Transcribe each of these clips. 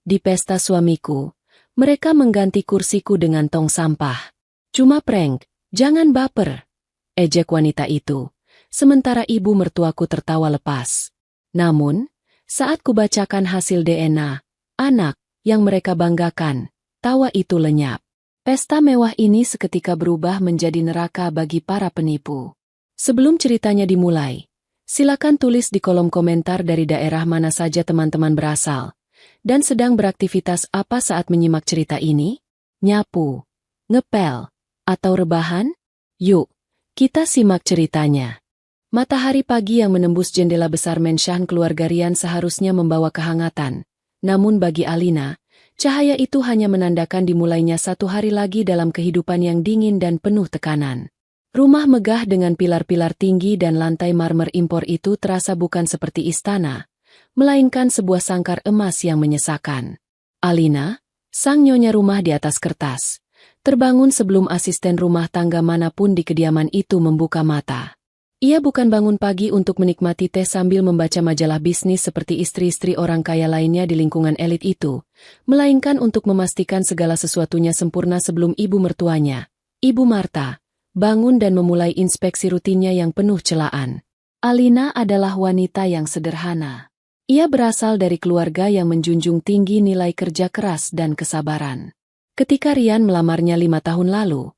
di pesta suamiku, mereka mengganti kursiku dengan tong sampah. Cuma prank, jangan baper, ejek wanita itu, sementara ibu mertuaku tertawa lepas. Namun, saat kubacakan hasil DNA, anak, yang mereka banggakan, tawa itu lenyap. Pesta mewah ini seketika berubah menjadi neraka bagi para penipu. Sebelum ceritanya dimulai, silakan tulis di kolom komentar dari daerah mana saja teman-teman berasal, dan sedang beraktivitas apa saat menyimak cerita ini? Nyapu, ngepel, atau rebahan? Yuk, kita simak ceritanya. Matahari pagi yang menembus jendela besar menshan keluarga Rian seharusnya membawa kehangatan. Namun bagi Alina, cahaya itu hanya menandakan dimulainya satu hari lagi dalam kehidupan yang dingin dan penuh tekanan. Rumah megah dengan pilar-pilar tinggi dan lantai marmer impor itu terasa bukan seperti istana, melainkan sebuah sangkar emas yang menyesakan. Alina, sang nyonya rumah di atas kertas, terbangun sebelum asisten rumah tangga manapun di kediaman itu membuka mata. Ia bukan bangun pagi untuk menikmati teh sambil membaca majalah bisnis seperti istri-istri orang kaya lainnya di lingkungan elit itu, melainkan untuk memastikan segala sesuatunya sempurna sebelum ibu mertuanya, Ibu Marta, bangun dan memulai inspeksi rutinnya yang penuh celaan. Alina adalah wanita yang sederhana. Ia berasal dari keluarga yang menjunjung tinggi nilai kerja keras dan kesabaran. Ketika Rian melamarnya 5 tahun lalu,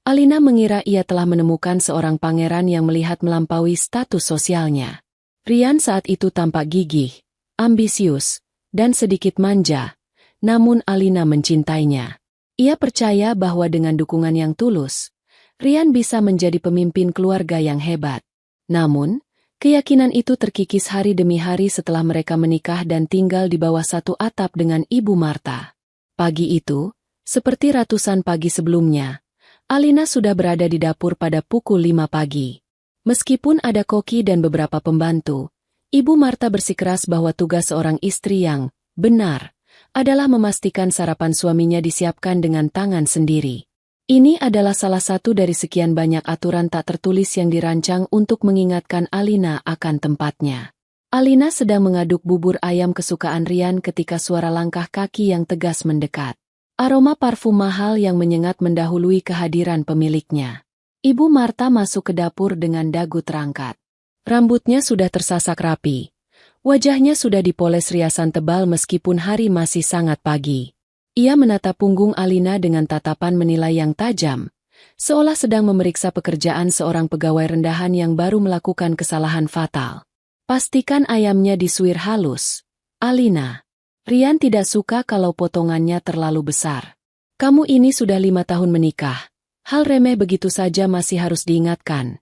Alina mengira ia telah menemukan seorang pangeran yang melihat melampaui status sosialnya. Rian saat itu tampak gigih, ambisius, dan sedikit manja, namun Alina mencintainya. Ia percaya bahwa dengan dukungan yang tulus, Rian bisa menjadi pemimpin keluarga yang hebat. Namun, keyakinan itu terkikis hari demi hari setelah mereka menikah dan tinggal di bawah satu atap dengan Ibu Marta. Pagi itu, seperti ratusan pagi sebelumnya, Alina sudah berada di dapur pada pukul 5 pagi. Meskipun ada koki dan beberapa pembantu, Ibu Marta bersikeras bahwa tugas seorang istri yang benar adalah memastikan sarapan suaminya disiapkan dengan tangan sendiri. Ini adalah salah satu dari sekian banyak aturan tak tertulis yang dirancang untuk mengingatkan Alina akan tempatnya. Alina sedang mengaduk bubur ayam kesukaan Rian ketika suara langkah kaki yang tegas mendekat. Aroma parfum mahal yang menyengat mendahului kehadiran pemiliknya. Ibu Marta masuk ke dapur dengan dagu terangkat. Rambutnya sudah tersasak rapi. Wajahnya sudah dipoles riasan tebal meskipun hari masih sangat pagi. Ia menatap punggung Alina dengan tatapan menilai yang tajam, seolah sedang memeriksa pekerjaan seorang pegawai rendahan yang baru melakukan kesalahan fatal. Pastikan ayamnya disuir halus, Alina. Rian tidak suka kalau potongannya terlalu besar. Kamu ini sudah 5 tahun menikah. Hal remeh begitu saja masih harus diingatkan.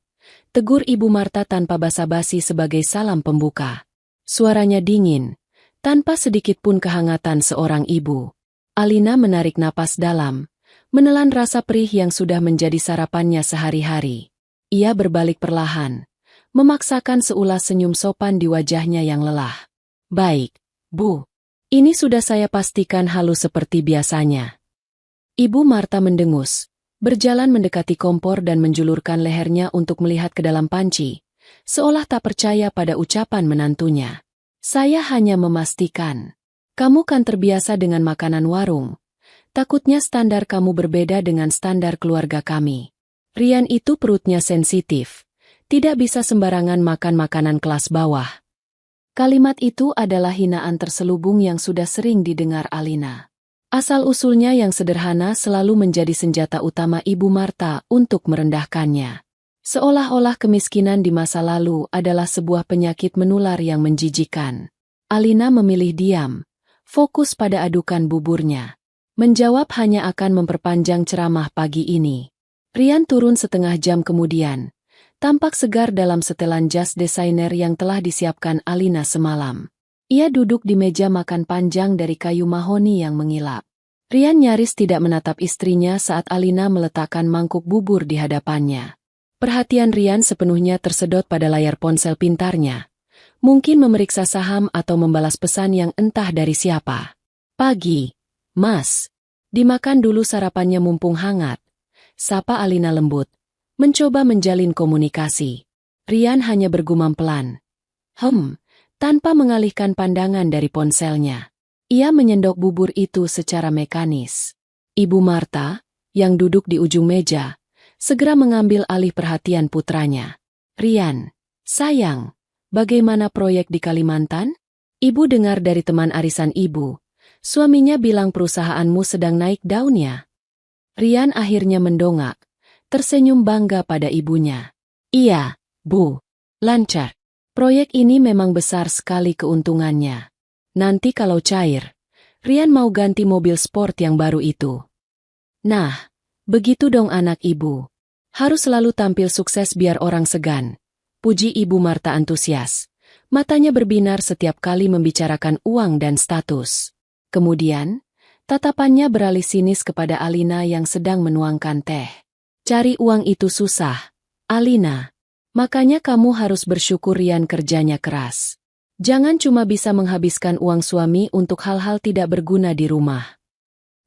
Tegur Ibu Marta tanpa basa-basi sebagai salam pembuka. Suaranya dingin, tanpa sedikit pun kehangatan seorang ibu. Alina menarik napas dalam, menelan rasa perih yang sudah menjadi sarapannya sehari-hari. Ia berbalik perlahan, memaksakan seulas senyum sopan di wajahnya yang lelah. Baik, Bu. Ini sudah saya pastikan halus seperti biasanya. Ibu Marta mendengus, berjalan mendekati kompor dan menjulurkan lehernya untuk melihat ke dalam panci, seolah tak percaya pada ucapan menantunya. Saya hanya memastikan. Kamu kan terbiasa dengan makanan warung. Takutnya standar kamu berbeda dengan standar keluarga kami. Rian itu perutnya sensitif. Tidak bisa sembarangan makan makanan kelas bawah. Kalimat itu adalah hinaan terselubung yang sudah sering didengar Alina. Asal-usulnya yang sederhana selalu menjadi senjata utama Ibu Marta untuk merendahkannya. Seolah-olah kemiskinan di masa lalu adalah sebuah penyakit menular yang menjijikan. Alina memilih diam, fokus pada adukan buburnya. Menjawab hanya akan memperpanjang ceramah pagi ini. Rian turun setengah jam kemudian. Tampak segar dalam setelan jas desainer yang telah disiapkan Alina semalam. Ia duduk di meja makan panjang dari kayu mahoni yang mengilap. Rian nyaris tidak menatap istrinya saat Alina meletakkan mangkuk bubur di hadapannya. Perhatian Rian sepenuhnya tersedot pada layar ponsel pintarnya. Mungkin memeriksa saham atau membalas pesan yang entah dari siapa. Pagi, Mas. Dimakan dulu sarapannya mumpung hangat. Sapa Alina lembut. Mencoba menjalin komunikasi. Rian hanya bergumam pelan. Tanpa mengalihkan pandangan dari ponselnya. Ia menyendok bubur itu secara mekanis. Ibu Marta, yang duduk di ujung meja, segera mengambil alih perhatian putranya. Rian, sayang, bagaimana proyek di Kalimantan? Ibu dengar dari teman arisan ibu. Suaminya bilang perusahaanmu sedang naik daunnya. Rian akhirnya mendongak, tersenyum bangga pada ibunya. Iya, Bu. Lancar. Proyek ini memang besar sekali keuntungannya. Nanti kalau cair, Rian mau ganti mobil sport yang baru itu. Nah, begitu dong anak ibu. Harus selalu tampil sukses biar orang segan. Puji Ibu Marta antusias. Matanya berbinar setiap kali membicarakan uang dan status. Kemudian, tatapannya beralih sinis kepada Alina yang sedang menuangkan teh. Cari uang itu susah, Alina. Makanya kamu harus bersyukur Rian kerjanya keras. Jangan cuma bisa menghabiskan uang suami untuk hal-hal tidak berguna di rumah.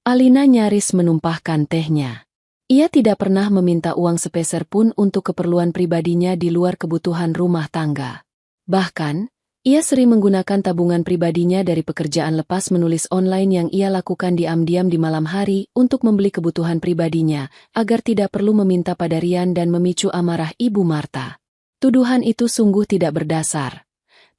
Alina nyaris menumpahkan tehnya. Ia tidak pernah meminta uang sepeser pun untuk keperluan pribadinya di luar kebutuhan rumah tangga. Bahkan, ia sering menggunakan tabungan pribadinya dari pekerjaan lepas menulis online yang ia lakukan diam-diam di malam hari untuk membeli kebutuhan pribadinya, agar tidak perlu meminta pada Rian dan memicu amarah Ibu Marta. Tuduhan itu sungguh tidak berdasar.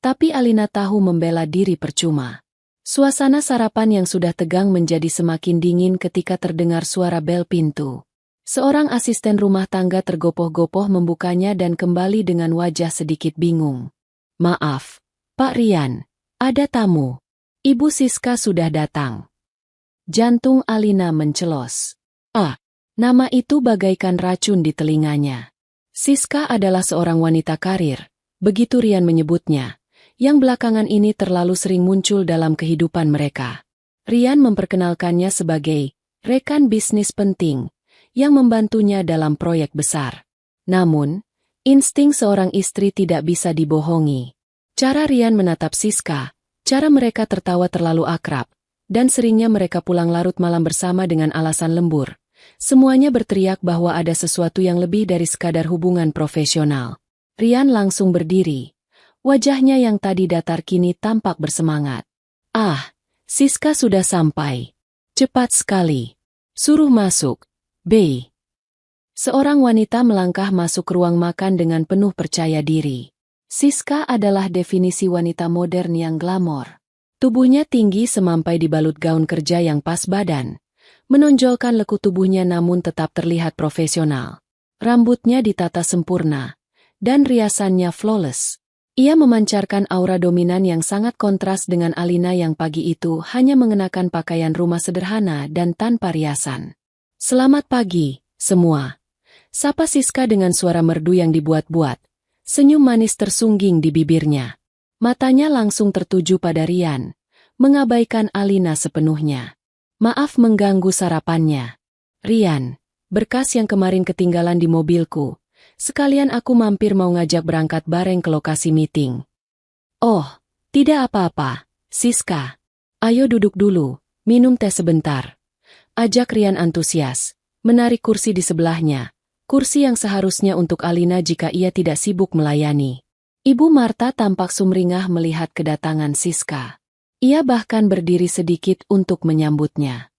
Tapi Alina tahu membela diri percuma. Suasana sarapan yang sudah tegang menjadi semakin dingin ketika terdengar suara bel pintu. Seorang asisten rumah tangga tergopoh-gopoh membukanya dan kembali dengan wajah sedikit bingung. Maaf, Pak Rian, ada tamu. Ibu Siska sudah datang. Jantung Alina mencelos. Nama itu bagaikan racun di telinganya. Siska adalah seorang wanita karir, begitu Rian menyebutnya, yang belakangan ini terlalu sering muncul dalam kehidupan mereka. Rian memperkenalkannya sebagai rekan bisnis penting, yang membantunya dalam proyek besar. Namun, insting seorang istri tidak bisa dibohongi. Cara Rian menatap Siska, cara mereka tertawa terlalu akrab, dan seringnya mereka pulang larut malam bersama dengan alasan lembur. Semuanya berteriak bahwa ada sesuatu yang lebih dari sekadar hubungan profesional. Rian langsung berdiri. Wajahnya yang tadi datar kini tampak bersemangat. Siska sudah sampai. Cepat sekali. Suruh masuk. B. Seorang wanita melangkah masuk ruang makan dengan penuh percaya diri. Siska adalah definisi wanita modern yang glamor. Tubuhnya tinggi semampai dibalut gaun kerja yang pas badan, menonjolkan lekuk tubuhnya namun tetap terlihat profesional. Rambutnya ditata sempurna, dan riasannya flawless. Ia memancarkan aura dominan yang sangat kontras dengan Alina yang pagi itu hanya mengenakan pakaian rumah sederhana dan tanpa riasan. Selamat pagi, semua. Sapa Siska dengan suara merdu yang dibuat-buat. Senyum manis tersungging di bibirnya. Matanya langsung tertuju pada Rian, mengabaikan Alina sepenuhnya. Maaf mengganggu sarapannya. Rian, berkas yang kemarin ketinggalan di mobilku. Sekalian aku mampir mau ngajak berangkat bareng ke lokasi meeting. Oh, tidak apa-apa, Siska. Ayo duduk dulu, minum teh sebentar. Ajak Rian antusias, menarik kursi di sebelahnya. Kursi yang seharusnya untuk Alina jika ia tidak sibuk melayani. Ibu Marta tampak sumringah melihat kedatangan Siska. Ia bahkan berdiri sedikit untuk menyambutnya.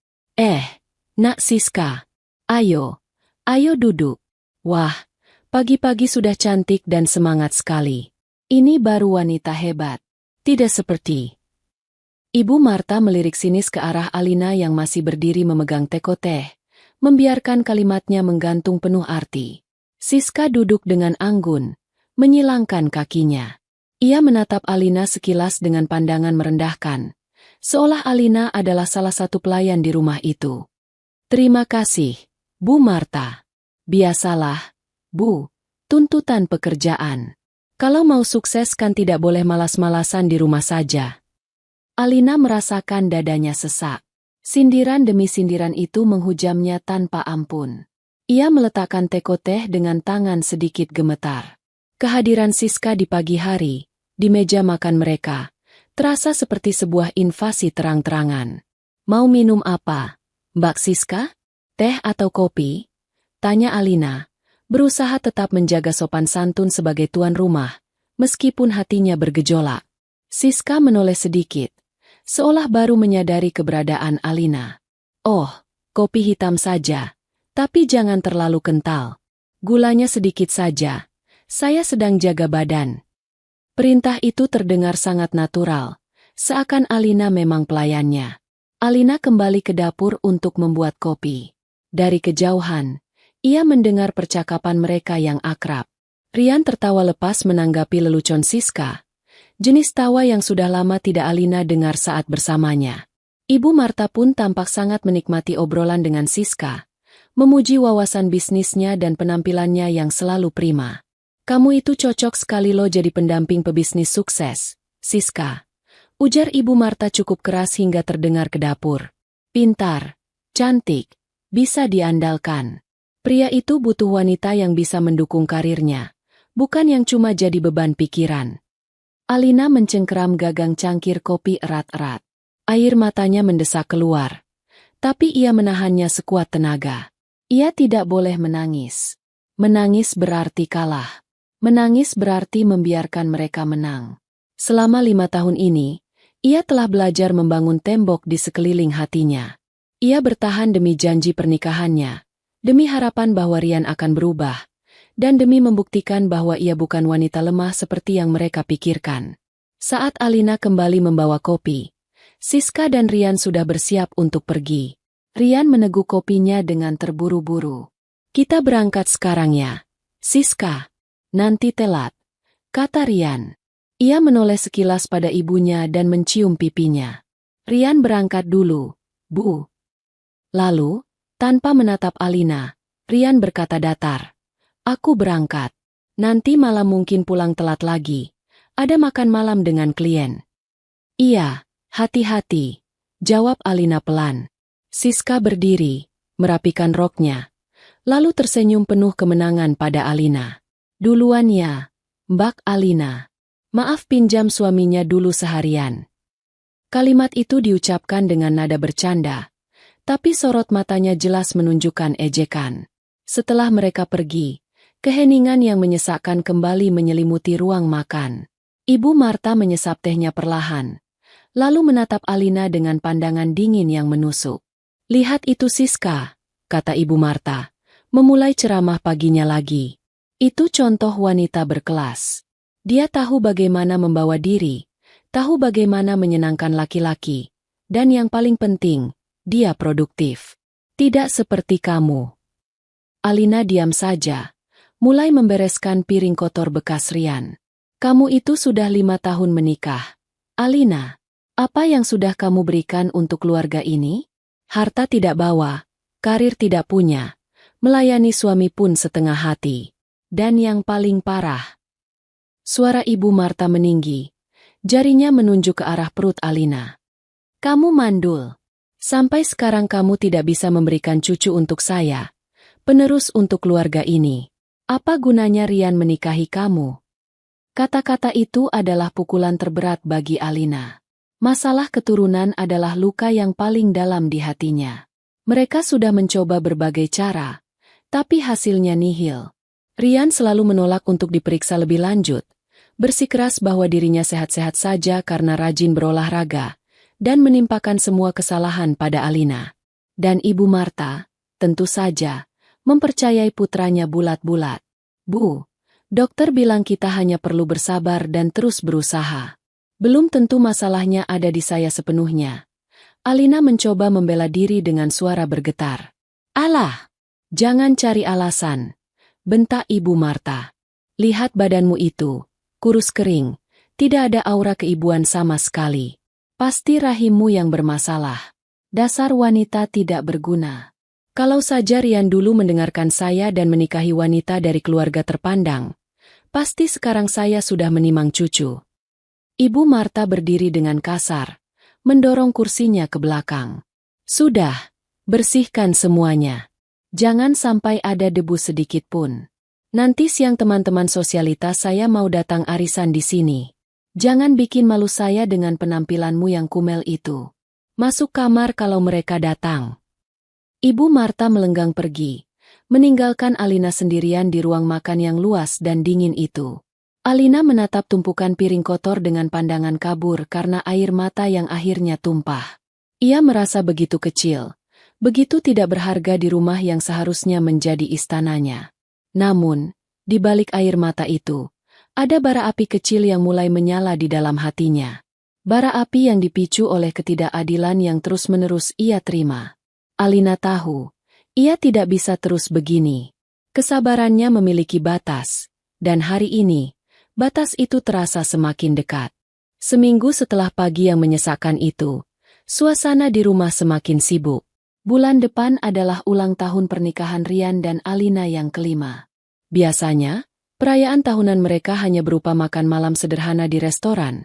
Nak Siska. Ayo duduk. Wah, pagi-pagi sudah cantik dan semangat sekali. Ini baru wanita hebat. Tidak seperti. Ibu Marta melirik sinis ke arah Alina yang masih berdiri memegang teko teh. Membiarkan kalimatnya menggantung penuh arti. Siska duduk dengan anggun, menyilangkan kakinya. Ia menatap Alina sekilas dengan pandangan merendahkan, seolah Alina adalah salah satu pelayan di rumah itu. Terima kasih, Bu Marta. Biasalah, Bu, tuntutan pekerjaan. Kalau mau sukses kan tidak boleh malas-malasan di rumah saja. Alina merasakan dadanya sesak. Sindiran demi sindiran itu menghujamnya tanpa ampun. Ia meletakkan teko teh dengan tangan sedikit gemetar. Kehadiran Siska di pagi hari, di meja makan mereka, terasa seperti sebuah invasi terang-terangan. Mau minum apa, Mbak Siska? Teh atau kopi? Tanya Alina, berusaha tetap menjaga sopan santun sebagai tuan rumah, meskipun hatinya bergejolak. Siska menoleh sedikit. seolah baru menyadari keberadaan Alina. "Oh, kopi hitam saja, tapi jangan terlalu kental. Gulanya sedikit saja, saya sedang jaga badan." Perintah itu terdengar sangat natural, seakan Alina memang pelayannya. Alina kembali ke dapur untuk membuat kopi. Dari kejauhan, ia mendengar percakapan mereka yang akrab. Rian tertawa lepas menanggapi lelucon Siska, jenis tawa yang sudah lama tidak Alina dengar saat bersamanya. Ibu Marta pun tampak sangat menikmati obrolan dengan Siska, memuji wawasan bisnisnya dan penampilannya yang selalu prima. "Kamu itu cocok sekali lo jadi pendamping pebisnis sukses, Siska," ujar Ibu Marta cukup keras hingga terdengar ke dapur. "Pintar, cantik, bisa diandalkan. Pria itu butuh wanita yang bisa mendukung karirnya, bukan yang cuma jadi beban pikiran." Alina mencengkeram gagang cangkir kopi erat-erat. Air matanya mendesak keluar, tapi ia menahannya sekuat tenaga. Ia tidak boleh menangis. Menangis berarti kalah. Menangis berarti membiarkan mereka menang. Selama 5 tahun ini, ia telah belajar membangun tembok di sekeliling hatinya. Ia bertahan demi janji pernikahannya, demi harapan bahwa Rian akan berubah, dan demi membuktikan bahwa ia bukan wanita lemah seperti yang mereka pikirkan. Saat Alina kembali membawa kopi, Siska dan Rian sudah bersiap untuk pergi. Rian meneguk kopinya dengan terburu-buru. "Kita berangkat sekarang ya, Siska. Nanti telat," kata Rian. Ia menoleh sekilas pada ibunya dan mencium pipinya. "Rian berangkat dulu, Bu." Lalu, tanpa menatap Alina, Rian berkata datar, "Aku berangkat. Nanti malam mungkin pulang telat lagi. Ada makan malam dengan klien." "Iya, hati-hati," jawab Alina pelan. Siska berdiri, merapikan roknya, lalu tersenyum penuh kemenangan pada Alina. "Duluan ya, Mbak Alina. Maaf pinjam suaminya dulu seharian." Kalimat itu diucapkan dengan nada bercanda, tapi sorot matanya jelas menunjukkan ejekan. Setelah mereka pergi, keheningan yang menyesakkan kembali menyelimuti ruang makan. Ibu Marta menyesap tehnya perlahan, lalu menatap Alina dengan pandangan dingin yang menusuk. "Lihat itu Siska," kata Ibu Marta, memulai ceramah paginya lagi. "Itu contoh wanita berkelas. Dia tahu bagaimana membawa diri, tahu bagaimana menyenangkan laki-laki, dan yang paling penting, dia produktif. Tidak seperti kamu." Alina diam saja, mulai membereskan piring kotor bekas Rian. "Kamu itu sudah 5 tahun menikah. Alina, apa yang sudah kamu berikan untuk keluarga ini? Harta tidak bawa, karir tidak punya, melayani suami pun setengah hati. Dan yang paling parah." Suara Ibu Marta meninggi, jarinya menunjuk ke arah perut Alina. "Kamu mandul. Sampai sekarang kamu tidak bisa memberikan cucu untuk saya, penerus untuk keluarga ini. Apa gunanya Rian menikahi kamu?" Kata-kata itu adalah pukulan terberat bagi Alina. Masalah keturunan adalah luka yang paling dalam di hatinya. Mereka sudah mencoba berbagai cara, tapi hasilnya nihil. Rian selalu menolak untuk diperiksa lebih lanjut, bersikeras bahwa dirinya sehat-sehat saja karena rajin berolahraga, dan menimpakan semua kesalahan pada Alina. Dan Ibu Marta, tentu saja, mempercayai putranya bulat-bulat. "Bu, dokter bilang kita hanya perlu bersabar dan terus berusaha. Belum tentu masalahnya ada di saya sepenuhnya." Alina mencoba membela diri dengan suara bergetar. "Alah, jangan cari alasan," bentak Ibu Marta. "Lihat badanmu itu, kurus kering, tidak ada aura keibuan sama sekali. Pasti rahimmu yang bermasalah. Dasar wanita tidak berguna. Kalau saja Rian dulu mendengarkan saya dan menikahi wanita dari keluarga terpandang, pasti sekarang saya sudah menimang cucu." Ibu Marta berdiri dengan kasar, mendorong kursinya ke belakang. "Sudah, bersihkan semuanya. Jangan sampai ada debu sedikit pun. Nanti siang teman-teman sosialitas saya mau datang arisan di sini. Jangan bikin malu saya dengan penampilanmu yang kumel itu. Masuk kamar kalau mereka datang." Ibu Marta melenggang pergi, meninggalkan Alina sendirian di ruang makan yang luas dan dingin itu. Alina menatap tumpukan piring kotor dengan pandangan kabur karena air mata yang akhirnya tumpah. Ia merasa begitu kecil, begitu tidak berharga di rumah yang seharusnya menjadi istananya. Namun, di balik air mata itu, ada bara api kecil yang mulai menyala di dalam hatinya. Bara api yang dipicu oleh ketidakadilan yang terus-menerus ia terima. Alina tahu, ia tidak bisa terus begini. Kesabarannya memiliki batas, dan hari ini, batas itu terasa semakin dekat. Seminggu setelah pagi yang menyesakkan itu, suasana di rumah semakin sibuk. Bulan depan adalah ulang tahun pernikahan Rian dan Alina yang kelima. Biasanya, perayaan tahunan mereka hanya berupa makan malam sederhana di restoran.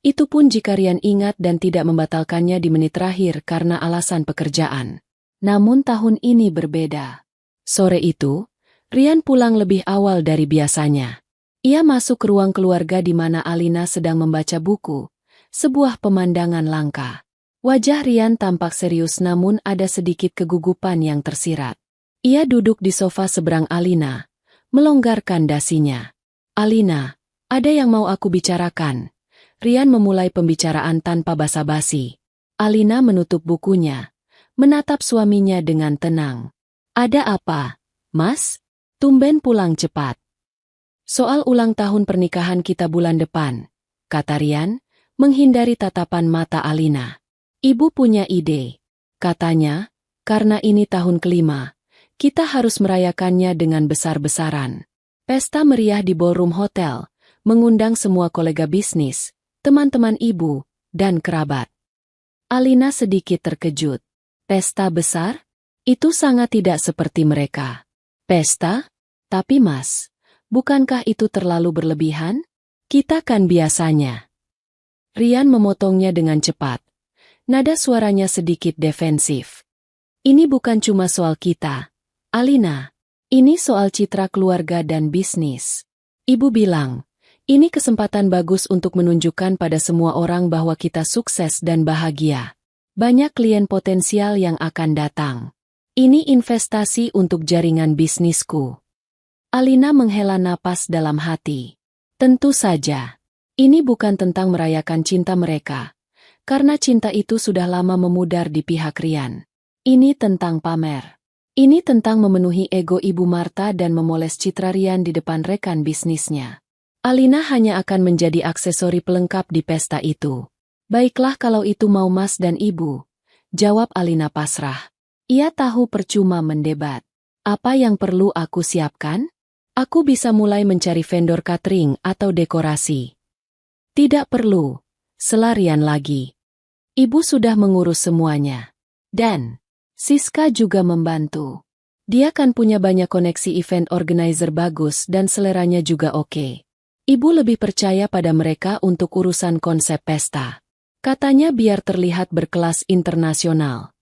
Itu pun jika Rian ingat dan tidak membatalkannya di menit terakhir karena alasan pekerjaan. Namun tahun ini berbeda. Sore itu, Rian pulang lebih awal dari biasanya. Ia masuk ke ruang keluarga di mana Alina sedang membaca buku, sebuah pemandangan langka. Wajah Rian tampak serius namun ada sedikit kegugupan yang tersirat. Ia duduk di sofa seberang Alina, melonggarkan dasinya. "Alina, ada yang mau aku bicarakan." Rian memulai pembicaraan tanpa basa-basi. Alina menutup bukunya, menatap suaminya dengan tenang. "Ada apa, Mas? Tumben pulang cepat." "Soal ulang tahun pernikahan kita bulan depan," kata Rian, menghindari tatapan mata Alina. "Ibu punya ide," katanya, "karena ini tahun kelima, kita harus merayakannya dengan besar-besaran. Pesta meriah di ballroom hotel, mengundang semua kolega bisnis, teman-teman ibu, dan kerabat." Alina sedikit terkejut. Pesta besar? Itu sangat tidak seperti mereka. Pesta? Tapi Mas, bukankah itu terlalu berlebihan? Kita kan biasanya. Rian memotongnya dengan cepat. Nada suaranya sedikit defensif. "Ini bukan cuma soal kita, Alina. Ini soal citra keluarga dan bisnis. Ibu bilang, ini kesempatan bagus untuk menunjukkan pada semua orang bahwa kita sukses dan bahagia. Banyak klien potensial yang akan datang. Ini investasi untuk jaringan bisnisku." Alina menghela napas dalam hati. Tentu saja, ini bukan tentang merayakan cinta mereka, karena cinta itu sudah lama memudar di pihak Rian. Ini tentang pamer. Ini tentang memenuhi ego Ibu Marta dan memoles citra Rian di depan rekan bisnisnya. Alina hanya akan menjadi aksesori pelengkap di pesta itu. "Baiklah kalau itu mau Mas dan Ibu," jawab Alina pasrah. Ia tahu percuma mendebat. "Apa yang perlu aku siapkan? Aku bisa mulai mencari vendor catering atau dekorasi." "Tidak perlu," sela Rian lagi. "Ibu sudah mengurus semuanya. Dan Siska juga membantu. Dia kan punya banyak koneksi event organizer bagus dan seleranya juga oke. Ibu lebih percaya pada mereka untuk urusan konsep pesta," katanya biar terlihat berkelas internasional.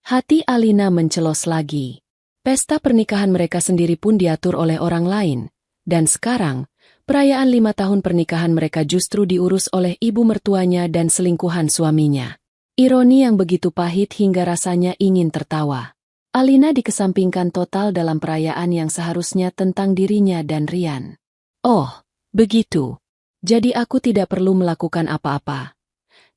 Hati Alina mencelos lagi. Pesta pernikahan mereka sendiri pun diatur oleh orang lain. Dan sekarang, perayaan 5 tahun pernikahan mereka justru diurus oleh ibu mertuanya dan selingkuhan suaminya. Ironi yang begitu pahit hingga rasanya ingin tertawa. Alina dikesampingkan total dalam perayaan yang seharusnya tentang dirinya dan Rian. "Oh, begitu. Jadi aku tidak perlu melakukan apa-apa?"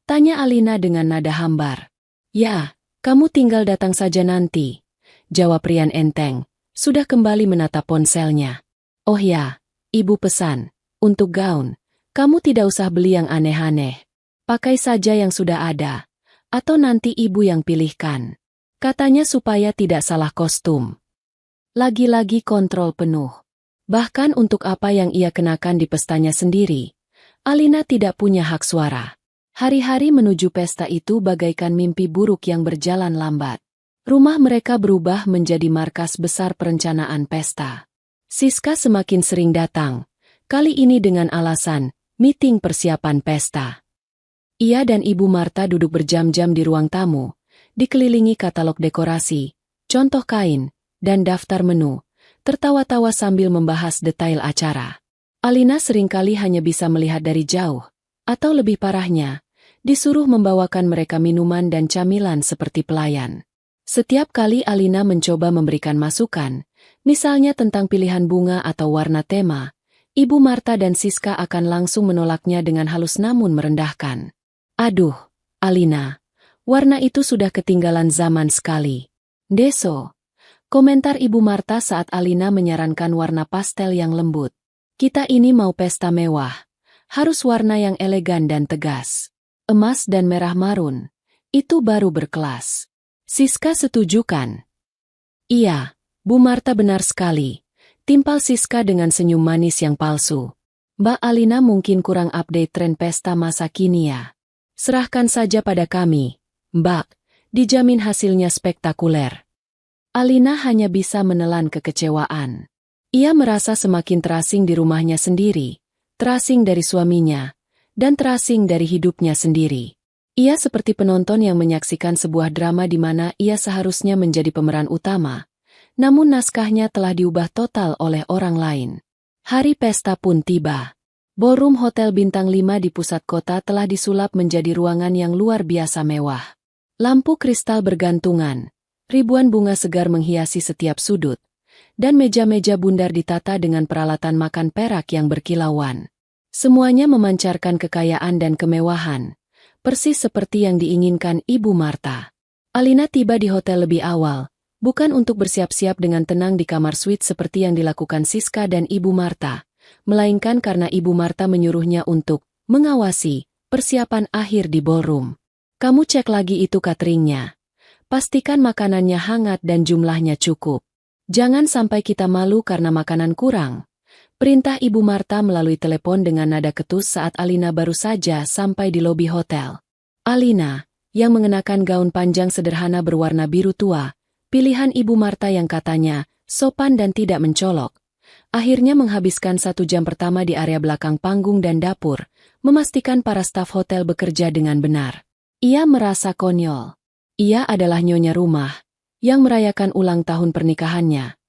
tanya Alina dengan nada hambar. "Ya, kamu tinggal datang saja nanti," jawab Rian enteng, sudah kembali menatap ponselnya. "Oh ya, Ibu pesan, untuk gaun, kamu tidak usah beli yang aneh-aneh. Pakai saja yang sudah ada, atau nanti Ibu yang pilihkan," katanya supaya tidak salah kostum. Lagi-lagi kontrol penuh. Bahkan untuk apa yang ia kenakan di pestanya sendiri, Alina tidak punya hak suara. Hari-hari menuju pesta itu bagaikan mimpi buruk yang berjalan lambat. Rumah mereka berubah menjadi markas besar perencanaan pesta. Siska semakin sering datang, kali ini dengan alasan meeting persiapan pesta. Ia dan Ibu Marta duduk berjam-jam di ruang tamu, dikelilingi katalog dekorasi, contoh kain, dan daftar menu, tertawa-tawa sambil membahas detail acara. Alina seringkali hanya bisa melihat dari jauh, atau lebih parahnya, disuruh membawakan mereka minuman dan camilan seperti pelayan. Setiap kali Alina mencoba memberikan masukan, misalnya tentang pilihan bunga atau warna tema, Ibu Marta dan Siska akan langsung menolaknya dengan halus namun merendahkan. Aduh, Alina, warna itu sudah ketinggalan zaman sekali. Deso. Komentar Ibu Marta saat Alina menyarankan warna pastel yang lembut. Kita ini mau pesta mewah. Harus warna yang elegan dan tegas. Emas dan merah marun. Itu baru berkelas. Siska setuju kan? Iya, Bu Marta benar sekali. Timpal Siska dengan senyum manis yang palsu. Mbak Alina mungkin kurang update tren pesta masa kini ya. Serahkan saja pada kami, Mbak. Dijamin hasilnya spektakuler. Alina hanya bisa menelan kekecewaan. Ia merasa semakin terasing di rumahnya sendiri, terasing dari suaminya, dan terasing dari hidupnya sendiri. Ia seperti penonton yang menyaksikan sebuah drama di mana ia seharusnya menjadi pemeran utama, namun naskahnya telah diubah total oleh orang lain. Hari pesta pun tiba. Ballroom Hotel Bintang 5 di pusat kota telah disulap menjadi ruangan yang luar biasa mewah. Lampu kristal bergantungan. Ribuan bunga segar menghiasi setiap sudut, dan meja-meja bundar ditata dengan peralatan makan perak yang berkilauan. Semuanya memancarkan kekayaan dan kemewahan, persis seperti yang diinginkan Ibu Marta. Alina tiba di hotel lebih awal, bukan untuk bersiap-siap dengan tenang di kamar suite seperti yang dilakukan Siska dan Ibu Marta, melainkan karena Ibu Marta menyuruhnya untuk mengawasi persiapan akhir di ballroom. Kamu cek lagi itu cateringnya. Pastikan makanannya hangat dan jumlahnya cukup. Jangan sampai kita malu karena makanan kurang. Perintah Ibu Marta melalui telepon dengan nada ketus saat Alina baru saja sampai di lobi hotel. Alina, yang mengenakan gaun panjang sederhana berwarna biru tua, pilihan Ibu Marta yang katanya sopan dan tidak mencolok, akhirnya menghabiskan 1 jam pertama di area belakang panggung dan dapur, memastikan para staf hotel bekerja dengan benar. Ia merasa konyol. Ia adalah nyonya rumah, yang merayakan ulang tahun pernikahannya.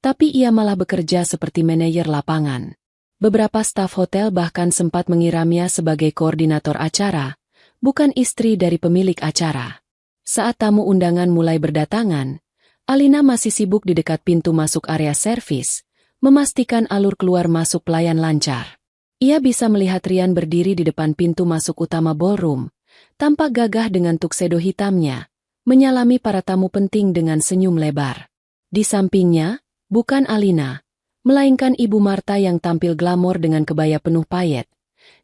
Tapi ia malah bekerja seperti manajer lapangan. Beberapa staf hotel bahkan sempat mengiramnya sebagai koordinator acara, bukan istri dari pemilik acara. Saat tamu undangan mulai berdatangan, Alina masih sibuk di dekat pintu masuk area servis, memastikan alur keluar masuk pelayan lancar. Ia bisa melihat Rian berdiri di depan pintu masuk utama ballroom, tampak gagah dengan tuxedo hitamnya, menyalami para tamu penting dengan senyum lebar. Di sampingnya, bukan Alina, melainkan Ibu Marta yang tampil glamor dengan kebaya penuh payet.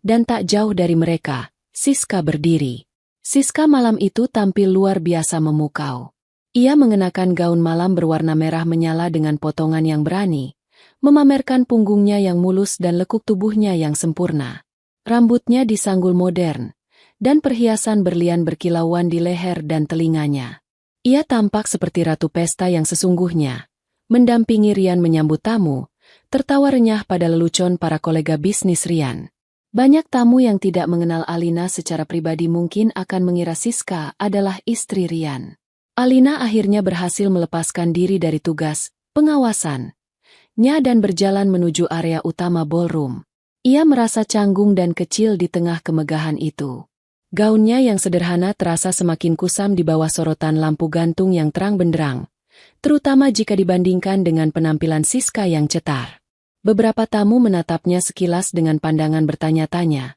Dan tak jauh dari mereka, Siska berdiri. Siska malam itu tampil luar biasa memukau. Ia mengenakan gaun malam berwarna merah menyala dengan potongan yang berani, memamerkan punggungnya yang mulus dan lekuk tubuhnya yang sempurna. Rambutnya disanggul modern, dan perhiasan berlian berkilauan di leher dan telinganya. Ia tampak seperti ratu pesta yang sesungguhnya, mendampingi Rian menyambut tamu, tertawa renyah pada lelucon para kolega bisnis Rian. Banyak tamu yang tidak mengenal Alina secara pribadi mungkin akan mengira Siska adalah istri Rian. Alina akhirnya berhasil melepaskan diri dari tugas pengawasannya dan berjalan menuju area utama ballroom. Ia merasa canggung dan kecil di tengah kemegahan itu. Gaunnya yang sederhana terasa semakin kusam di bawah sorotan lampu gantung yang terang benderang, terutama jika dibandingkan dengan penampilan Siska yang cetar. Beberapa tamu menatapnya sekilas dengan pandangan bertanya-tanya,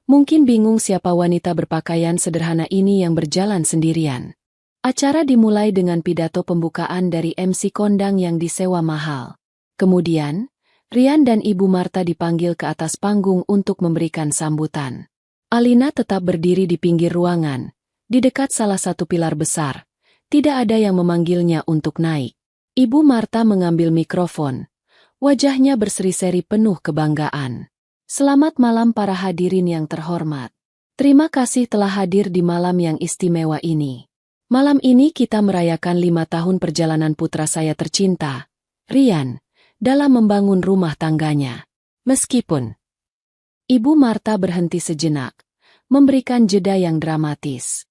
mungkin bingung siapa wanita berpakaian sederhana ini yang berjalan sendirian. Acara dimulai dengan pidato pembukaan dari MC kondang yang disewa mahal. Kemudian, Rian dan Ibu Marta dipanggil ke atas panggung untuk memberikan sambutan. Alina tetap berdiri di pinggir ruangan, di dekat salah satu pilar besar. Tidak ada yang memanggilnya untuk naik. Ibu Marta mengambil mikrofon. Wajahnya berseri-seri penuh kebanggaan. Selamat malam para hadirin yang terhormat. Terima kasih telah hadir di malam yang istimewa ini. Malam ini kita merayakan 5 tahun perjalanan putra saya tercinta, Rian, dalam membangun rumah tangganya. Meskipun Ibu Marta berhenti sejenak, memberikan jeda yang dramatis.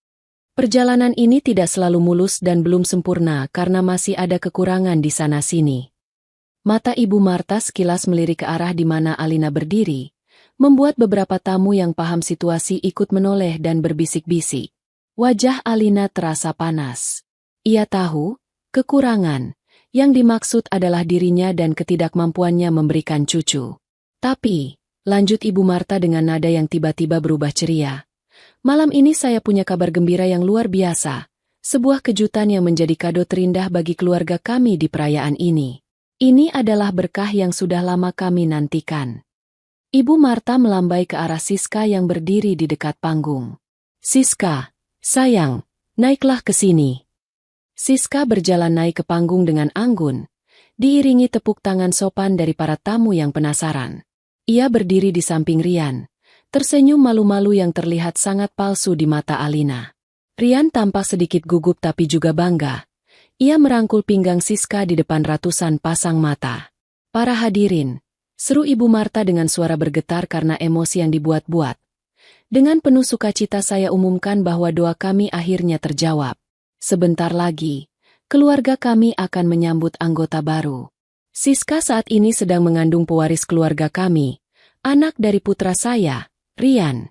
Perjalanan ini tidak selalu mulus dan belum sempurna karena masih ada kekurangan di sana-sini. Mata Ibu Marta sekilas melirik ke arah di mana Alina berdiri, membuat beberapa tamu yang paham situasi ikut menoleh dan berbisik-bisik. Wajah Alina terasa panas. Ia tahu, kekurangan yang dimaksud adalah dirinya dan ketidakmampuannya memberikan cucu. Tapi, lanjut Ibu Marta dengan nada yang tiba-tiba berubah ceria. Malam ini saya punya kabar gembira yang luar biasa. Sebuah kejutan yang menjadi kado terindah bagi keluarga kami di perayaan ini. Ini adalah berkah yang sudah lama kami nantikan. Ibu Marta melambai ke arah Siska yang berdiri di dekat panggung. Siska, sayang, naiklah ke sini. Siska berjalan naik ke panggung dengan anggun, diiringi tepuk tangan sopan dari para tamu yang penasaran. Ia berdiri di samping Rian, tersenyum malu-malu yang terlihat sangat palsu di mata Alina. Rian tampak sedikit gugup tapi juga bangga. Ia merangkul pinggang Siska di depan ratusan pasang mata. Para hadirin, seru Ibu Marta dengan suara bergetar karena emosi yang dibuat-buat. Dengan penuh sukacita saya umumkan bahwa doa kami akhirnya terjawab. Sebentar lagi, keluarga kami akan menyambut anggota baru. Siska saat ini sedang mengandung pewaris keluarga kami, anak dari putra saya, Rian.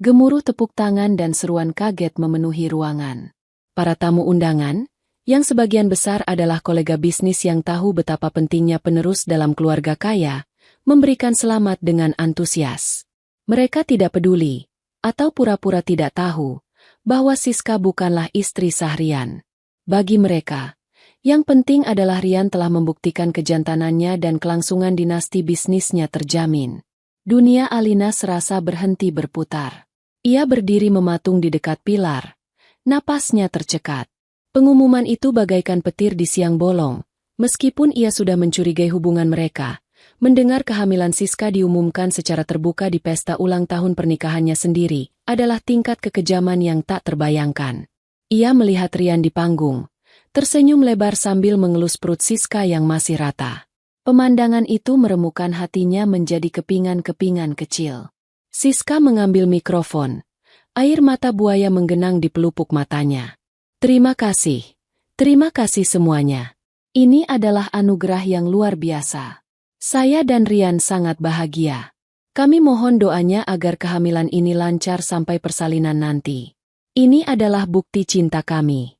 Gemuruh tepuk tangan dan seruan kaget memenuhi ruangan. Para tamu undangan, yang sebagian besar adalah kolega bisnis yang tahu betapa pentingnya penerus dalam keluarga kaya, memberikan selamat dengan antusias. Mereka tidak peduli, atau pura-pura tidak tahu, bahwa Siska bukanlah istri sah Rian. Bagi mereka, yang penting adalah Rian telah membuktikan kejantanannya dan kelangsungan dinasti bisnisnya terjamin. Dunia Alina serasa berhenti berputar. Ia berdiri mematung di dekat pilar. Napasnya tercekat. Pengumuman itu bagaikan petir di siang bolong. Meskipun ia sudah mencurigai hubungan mereka, mendengar kehamilan Siska diumumkan secara terbuka di pesta ulang tahun pernikahannya sendiri, adalah tingkat kekejaman yang tak terbayangkan. Ia melihat Rian di panggung, tersenyum lebar sambil mengelus perut Siska yang masih rata. Pemandangan itu meremukan hatinya menjadi kepingan-kepingan kecil. Siska mengambil mikrofon. Air mata buaya menggenang di pelupuk matanya. Terima kasih semuanya. Ini adalah anugerah yang luar biasa. Saya dan Rian sangat bahagia. Kami mohon doanya agar kehamilan ini lancar sampai persalinan nanti. Ini adalah bukti cinta kami.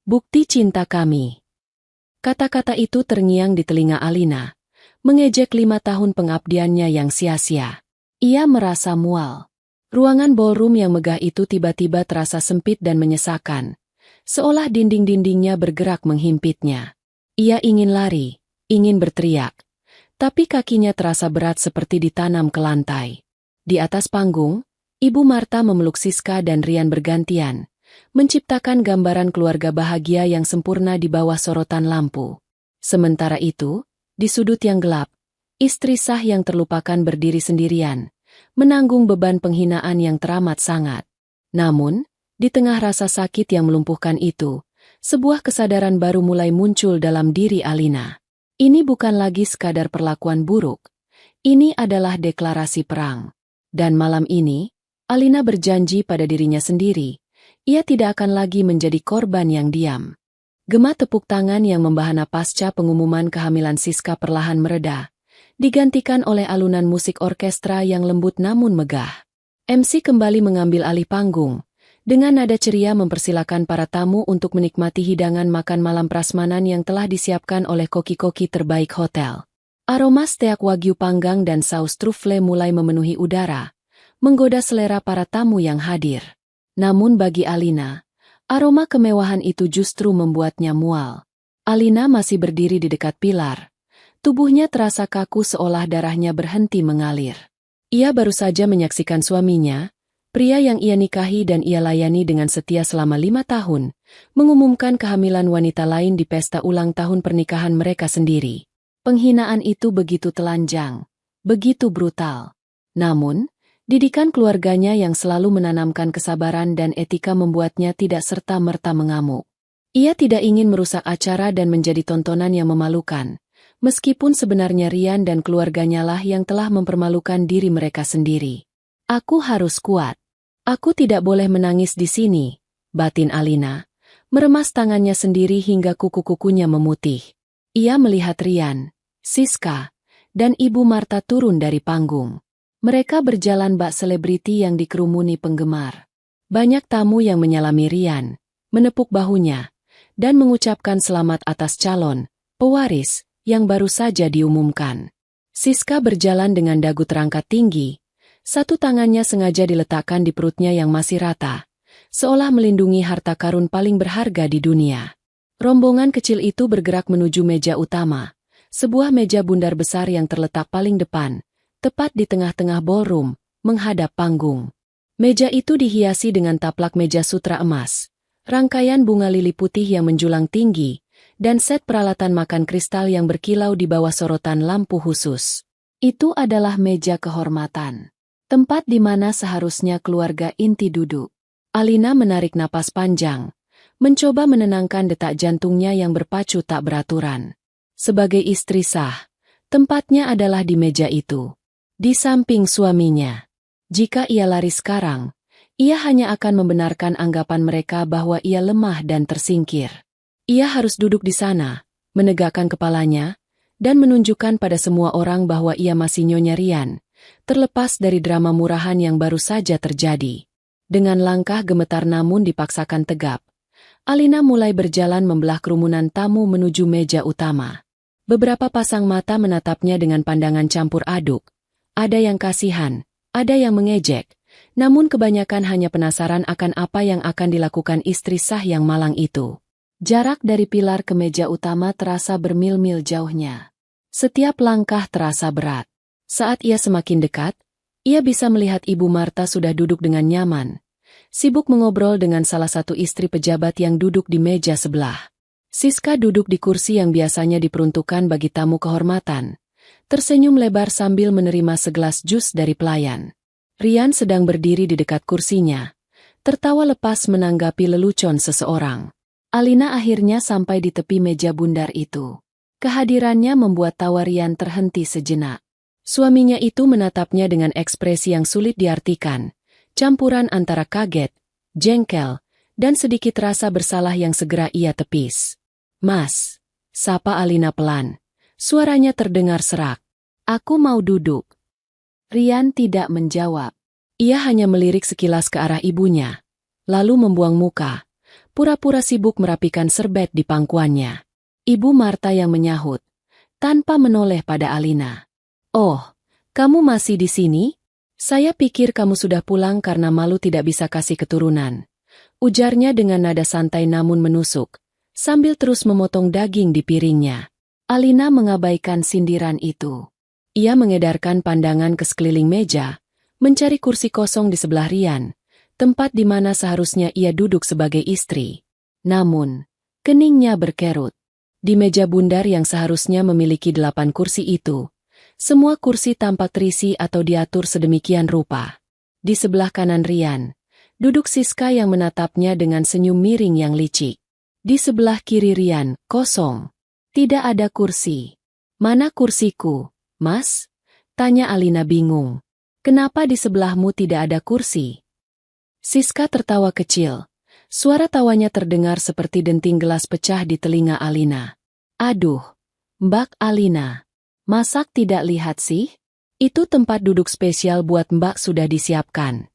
Bukti cinta kami. Kata-kata itu terngiang di telinga Alina, mengejek 5 tahun pengabdiannya yang sia-sia. Ia merasa mual. Ruangan ballroom yang megah itu tiba-tiba terasa sempit dan menyesakan, seolah dinding-dindingnya bergerak menghimpitnya. Ia ingin lari, ingin berteriak, tapi kakinya terasa berat seperti ditanam ke lantai. Di atas panggung, Ibu Marta memeluk Siska dan Rian bergantian, menciptakan gambaran keluarga bahagia yang sempurna di bawah sorotan lampu. Sementara itu, di sudut yang gelap, istri sah yang terlupakan berdiri sendirian, menanggung beban penghinaan yang teramat sangat. Namun, di tengah rasa sakit yang melumpuhkan itu, sebuah kesadaran baru mulai muncul dalam diri Alina. Ini bukan lagi sekadar perlakuan buruk. Ini adalah deklarasi perang. Dan malam ini, Alina berjanji pada dirinya sendiri, ia tidak akan lagi menjadi korban yang diam. Gema tepuk tangan yang membahana pasca pengumuman kehamilan Siska perlahan mereda, digantikan oleh alunan musik orkestra yang lembut namun megah. MC kembali mengambil alih panggung, dengan nada ceria mempersilakan para tamu untuk menikmati hidangan makan malam prasmanan yang telah disiapkan oleh koki-koki terbaik hotel. Aroma steak wagyu panggang dan saus truffle mulai memenuhi udara, menggoda selera para tamu yang hadir. Namun bagi Alina, aroma kemewahan itu justru membuatnya mual. Alina masih berdiri di dekat pilar. Tubuhnya terasa kaku seolah darahnya berhenti mengalir. Ia baru saja menyaksikan suaminya, pria yang ia nikahi dan ia layani dengan setia selama 5 tahun, mengumumkan kehamilan wanita lain di pesta ulang tahun pernikahan mereka sendiri. Penghinaan itu begitu telanjang, begitu brutal. Namun, didikan keluarganya yang selalu menanamkan kesabaran dan etika membuatnya tidak serta-merta mengamuk. Ia tidak ingin merusak acara dan menjadi tontonan yang memalukan, meskipun sebenarnya Rian dan keluarganya lah yang telah mempermalukan diri mereka sendiri. Aku harus kuat. Aku tidak boleh menangis di sini, batin Alina, meremas tangannya sendiri hingga kuku-kukunya memutih. Ia melihat Rian, Siska, dan Ibu Marta turun dari panggung. Mereka berjalan bak selebriti yang dikerumuni penggemar. Banyak tamu yang menyalami Rian, menepuk bahunya, dan mengucapkan selamat atas calon pewaris yang baru saja diumumkan. Siska berjalan dengan dagu terangkat tinggi. Satu tangannya sengaja diletakkan di perutnya yang masih rata, seolah melindungi harta karun paling berharga di dunia. Rombongan kecil itu bergerak menuju meja utama, sebuah meja bundar besar yang terletak paling depan, tepat di tengah-tengah ballroom, menghadap panggung. Meja itu dihiasi dengan taplak meja sutra emas, rangkaian bunga lili putih yang menjulang tinggi, dan set peralatan makan kristal yang berkilau di bawah sorotan lampu khusus. Itu adalah meja kehormatan, tempat di mana seharusnya keluarga inti duduk. Alina menarik napas panjang, mencoba menenangkan detak jantungnya yang berpacu tak beraturan. Sebagai istri sah, tempatnya adalah di meja itu, di samping suaminya. Jika ia lari sekarang, ia hanya akan membenarkan anggapan mereka bahwa ia lemah dan tersingkir. Ia harus duduk di sana, menegakkan kepalanya, dan menunjukkan pada semua orang bahwa ia masih Nyonya Rian, terlepas dari drama murahan yang baru saja terjadi. Dengan langkah gemetar namun dipaksakan tegap, Alina mulai berjalan membelah kerumunan tamu menuju meja utama. Beberapa pasang mata menatapnya dengan pandangan campur aduk. Ada yang kasihan, ada yang mengejek, namun kebanyakan hanya penasaran akan apa yang akan dilakukan istri sah yang malang itu. Jarak dari pilar ke meja utama terasa bermil-mil jauhnya. Setiap langkah terasa berat. Saat ia semakin dekat, ia bisa melihat Ibu Marta sudah duduk dengan nyaman, sibuk mengobrol dengan salah satu istri pejabat yang duduk di meja sebelah. Siska duduk di kursi yang biasanya diperuntukkan bagi tamu kehormatan, tersenyum lebar sambil menerima segelas jus dari pelayan. Rian sedang berdiri di dekat kursinya, tertawa lepas menanggapi lelucon seseorang. Alina akhirnya sampai di tepi meja bundar itu. Kehadirannya membuat tawa Rian terhenti sejenak. Suaminya itu menatapnya dengan ekspresi yang sulit diartikan, campuran antara kaget, jengkel, dan sedikit rasa bersalah yang segera ia tepis. "Mas," sapa Alina pelan. Suaranya terdengar serak. "Aku mau duduk." Rian tidak menjawab. Ia hanya melirik sekilas ke arah ibunya, lalu membuang muka, pura-pura sibuk merapikan serbet di pangkuannya. Ibu Marta yang menyahut, tanpa menoleh pada Alina. "Oh, kamu masih di sini? Saya pikir kamu sudah pulang karena malu tidak bisa kasih keturunan," ujarnya dengan nada santai namun menusuk, sambil terus memotong daging di piringnya. Alina mengabaikan sindiran itu. Ia mengedarkan pandangan ke sekeliling meja, mencari kursi kosong di sebelah Rian, tempat di mana seharusnya ia duduk sebagai istri. Namun, keningnya berkerut. Di meja bundar yang seharusnya memiliki 8 kursi itu, semua kursi tampak terisi atau diatur sedemikian rupa. Di sebelah kanan Rian, duduk Siska yang menatapnya dengan senyum miring yang licik. Di sebelah kiri Rian, kosong. Tidak ada kursi. "Mana kursiku, Mas?" tanya Alina bingung. "Kenapa di sebelahmu tidak ada kursi?" Siska tertawa kecil. Suara tawanya terdengar seperti denting gelas pecah di telinga Alina. "Aduh, Mbak Alina, masak tidak lihat sih? Itu tempat duduk spesial buat Mbak sudah disiapkan."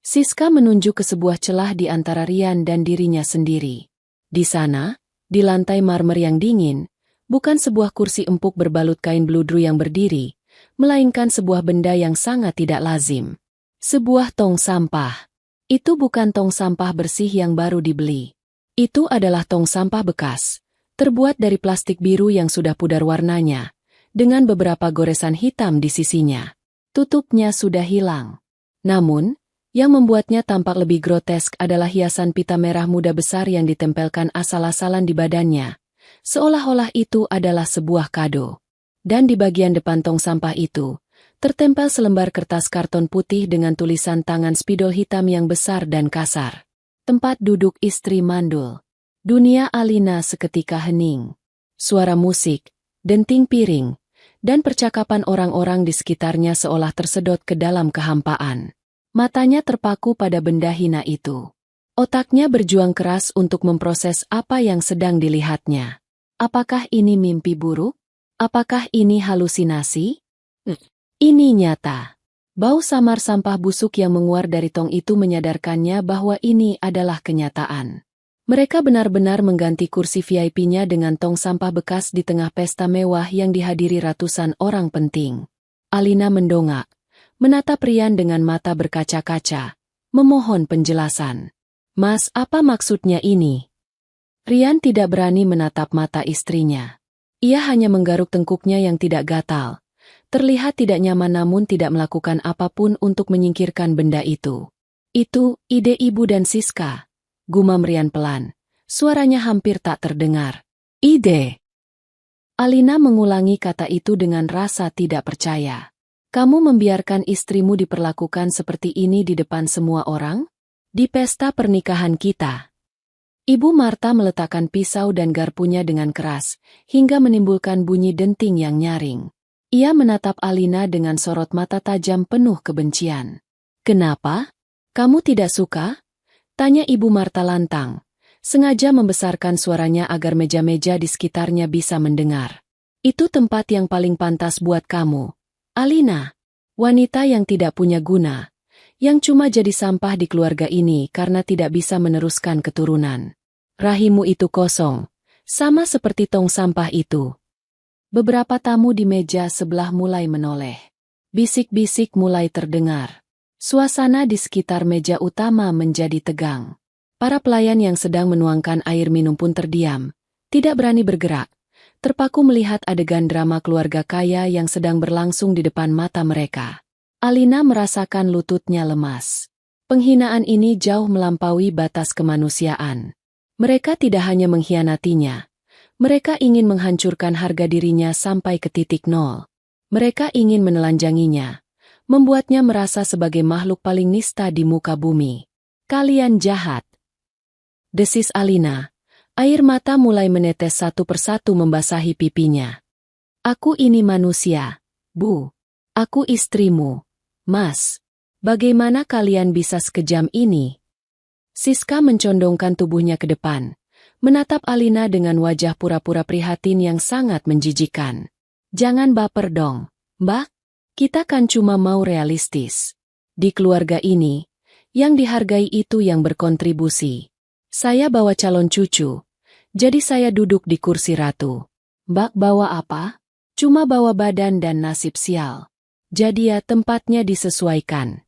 Siska menunjuk ke sebuah celah di antara Rian dan dirinya sendiri. Di sana, di lantai marmer yang dingin, bukan sebuah kursi empuk berbalut kain bludru yang berdiri, melainkan sebuah benda yang sangat tidak lazim. Sebuah tong sampah. Itu bukan tong sampah bersih yang baru dibeli. Itu adalah tong sampah bekas, terbuat dari plastik biru yang sudah pudar warnanya, dengan beberapa goresan hitam di sisinya. Tutupnya sudah hilang. Namun, yang membuatnya tampak lebih grotesk adalah hiasan pita merah muda besar yang ditempelkan asal-asalan di badannya, seolah-olah itu adalah sebuah kado. Dan di bagian depan tong sampah itu, tertempel selembar kertas karton putih dengan tulisan tangan spidol hitam yang besar dan kasar. "Tempat duduk istri mandul." Dunia Alina seketika hening. Suara musik, denting piring, dan percakapan orang-orang di sekitarnya seolah tersedot ke dalam kehampaan. Matanya terpaku pada benda hina itu. Otaknya berjuang keras untuk memproses apa yang sedang dilihatnya. Apakah ini mimpi buruk? Apakah ini halusinasi? Ini nyata. Bau samar sampah busuk yang menguar dari tong itu menyadarkannya bahwa ini adalah kenyataan. Mereka benar-benar mengganti kursi VIP-nya dengan tong sampah bekas di tengah pesta mewah yang dihadiri ratusan orang penting. Alina mendongak, menatap Rian dengan mata berkaca-kaca, memohon penjelasan. Mas, apa maksudnya ini? Rian tidak berani menatap mata istrinya. Ia hanya menggaruk tengkuknya yang tidak gatal. Terlihat tidak nyaman namun tidak melakukan apapun untuk menyingkirkan benda itu. Itu, ide ibu dan Siska. Gumam Rian pelan. Suaranya hampir tak terdengar. Ide. Alina mengulangi kata itu dengan rasa tidak percaya. Kamu membiarkan istrimu diperlakukan seperti ini di depan semua orang? Di pesta pernikahan kita. Ibu Marta meletakkan pisau dan garpunya dengan keras, hingga menimbulkan bunyi denting yang nyaring. Ia menatap Alina dengan sorot mata tajam penuh kebencian. Kenapa? Kamu tidak suka? Tanya Ibu Marta lantang, sengaja membesarkan suaranya agar meja-meja di sekitarnya bisa mendengar. Itu tempat yang paling pantas buat kamu, Alina. Wanita yang tidak punya guna, yang cuma jadi sampah di keluarga ini karena tidak bisa meneruskan keturunan. Rahimu itu kosong, sama seperti tong sampah itu. Beberapa tamu di meja sebelah mulai menoleh. Bisik-bisik mulai terdengar. Suasana di sekitar meja utama menjadi tegang. Para pelayan yang sedang menuangkan air minum pun terdiam, tidak berani bergerak, terpaku melihat adegan drama keluarga kaya yang sedang berlangsung di depan mata mereka. Alina merasakan lututnya lemas. Penghinaan ini jauh melampaui batas kemanusiaan. Mereka tidak hanya mengkhianatinya, mereka ingin menghancurkan harga dirinya sampai ke titik nol. Mereka ingin menelanjanginya, membuatnya merasa sebagai makhluk paling nista di muka bumi. Kalian jahat. Desis Alina. Air mata mulai menetes satu persatu membasahi pipinya. Aku ini manusia, Bu. Aku istrimu. Mas. Bagaimana kalian bisa sekejam ini? Siska mencondongkan tubuhnya ke depan, menatap Alina dengan wajah pura-pura prihatin yang sangat menjijikan. Jangan baper dong, Mbak. Kita kan cuma mau realistis. Di keluarga ini, yang dihargai itu yang berkontribusi. Saya bawa calon cucu, jadi saya duduk di kursi ratu. Mbak bawa apa? Cuma bawa badan dan nasib sial. Jadi ya tempatnya disesuaikan.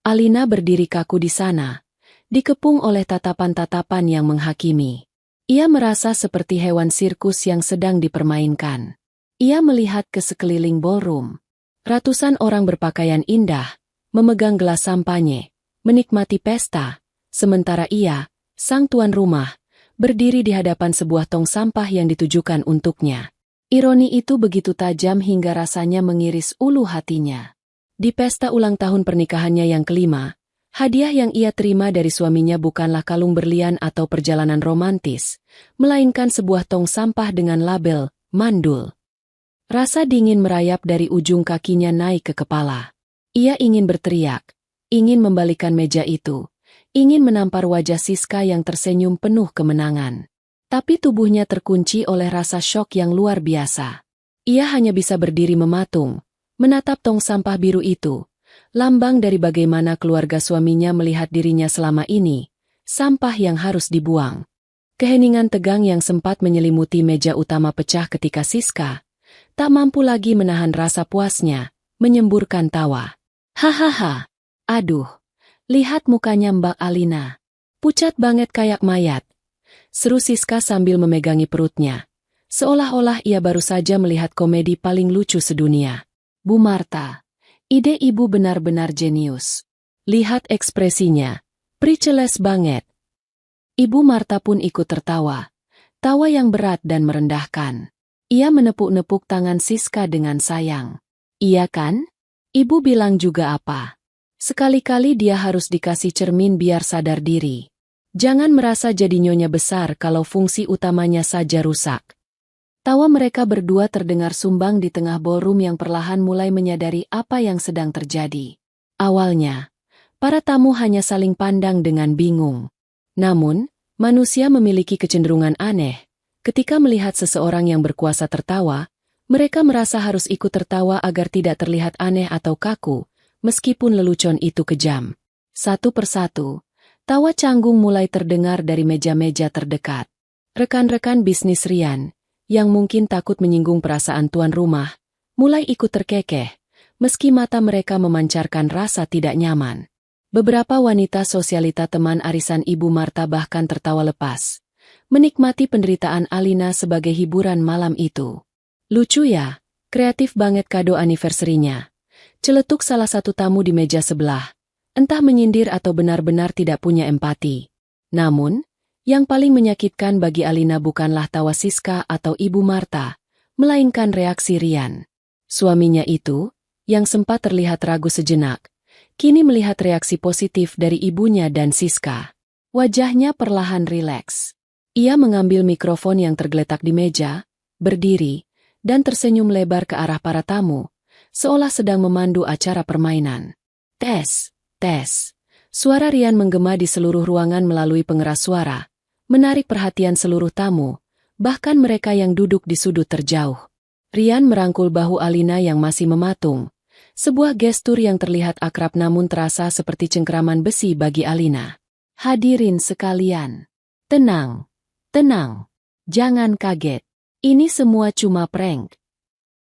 Alina berdiri kaku di sana, dikepung oleh tatapan-tatapan yang menghakimi. Ia merasa seperti hewan sirkus yang sedang dipermainkan. Ia melihat ke sekeliling ballroom. Ratusan orang berpakaian indah, memegang gelas sampanye, menikmati pesta, sementara ia, sang tuan rumah, berdiri di hadapan sebuah tong sampah yang ditujukan untuknya. Ironi itu begitu tajam hingga rasanya mengiris ulu hatinya. Di pesta ulang tahun pernikahannya yang kelima, hadiah yang ia terima dari suaminya bukanlah kalung berlian atau perjalanan romantis, melainkan sebuah tong sampah dengan label mandul. Rasa dingin merayap dari ujung kakinya naik ke kepala. Ia ingin berteriak, ingin membalikan meja itu, ingin menampar wajah Siska yang tersenyum penuh kemenangan. Tapi tubuhnya terkunci oleh rasa syok yang luar biasa. Ia hanya bisa berdiri mematung, menatap tong sampah biru itu, lambang dari bagaimana keluarga suaminya melihat dirinya selama ini, sampah yang harus dibuang. Keheningan tegang yang sempat menyelimuti meja utama pecah ketika Siska tak mampu lagi menahan rasa puasnya, menyemburkan tawa. Hahaha, aduh, lihat mukanya Mbak Alina. Pucat banget kayak mayat. Seru Siska sambil memegangi perutnya. Seolah-olah ia baru saja melihat komedi paling lucu sedunia. Bu Marta. Ide ibu benar-benar jenius. Lihat ekspresinya, priceless banget. Ibu Marta pun ikut tertawa. Tawa yang berat dan merendahkan. Ia menepuk-nepuk tangan Siska dengan sayang. Iya kan? Ibu bilang juga apa? Sekali-kali dia harus dikasih cermin biar sadar diri. Jangan merasa jadi nyonya besar kalau fungsi utamanya saja rusak. Tawa mereka berdua terdengar sumbang di tengah ballroom yang perlahan mulai menyadari apa yang sedang terjadi. Awalnya, para tamu hanya saling pandang dengan bingung. Namun, manusia memiliki kecenderungan aneh. Ketika melihat seseorang yang berkuasa tertawa, mereka merasa harus ikut tertawa agar tidak terlihat aneh atau kaku, meskipun lelucon itu kejam. Satu persatu, Tawa canggung mulai terdengar dari meja-meja terdekat. Rekan-rekan bisnis Rian, yang mungkin takut menyinggung perasaan tuan rumah, mulai ikut terkekeh, meski mata mereka memancarkan rasa tidak nyaman. Beberapa wanita sosialita teman arisan Ibu Marta bahkan tertawa lepas, menikmati penderitaan Alina sebagai hiburan malam itu. Lucu ya, kreatif banget kado anniversary-nya. Celetuk salah satu tamu di meja sebelah. Entah menyindir atau benar-benar tidak punya empati. Namun, yang paling menyakitkan bagi Alina bukanlah tawa Siska atau Ibu Marta, melainkan reaksi Rian. Suaminya itu, yang sempat terlihat ragu sejenak, kini melihat reaksi positif dari ibunya dan Siska. Wajahnya perlahan rileks. Ia mengambil mikrofon yang tergeletak di meja, berdiri, dan tersenyum lebar ke arah para tamu, seolah sedang memandu acara permainan. Tes. Tes. Suara Rian menggema di seluruh ruangan melalui pengeras suara, menarik perhatian seluruh tamu, bahkan mereka yang duduk di sudut terjauh. Rian merangkul bahu Alina yang masih mematung, sebuah gestur yang terlihat akrab namun terasa seperti cengkeraman besi bagi Alina. Hadirin sekalian, tenang, tenang, jangan kaget, ini semua cuma prank.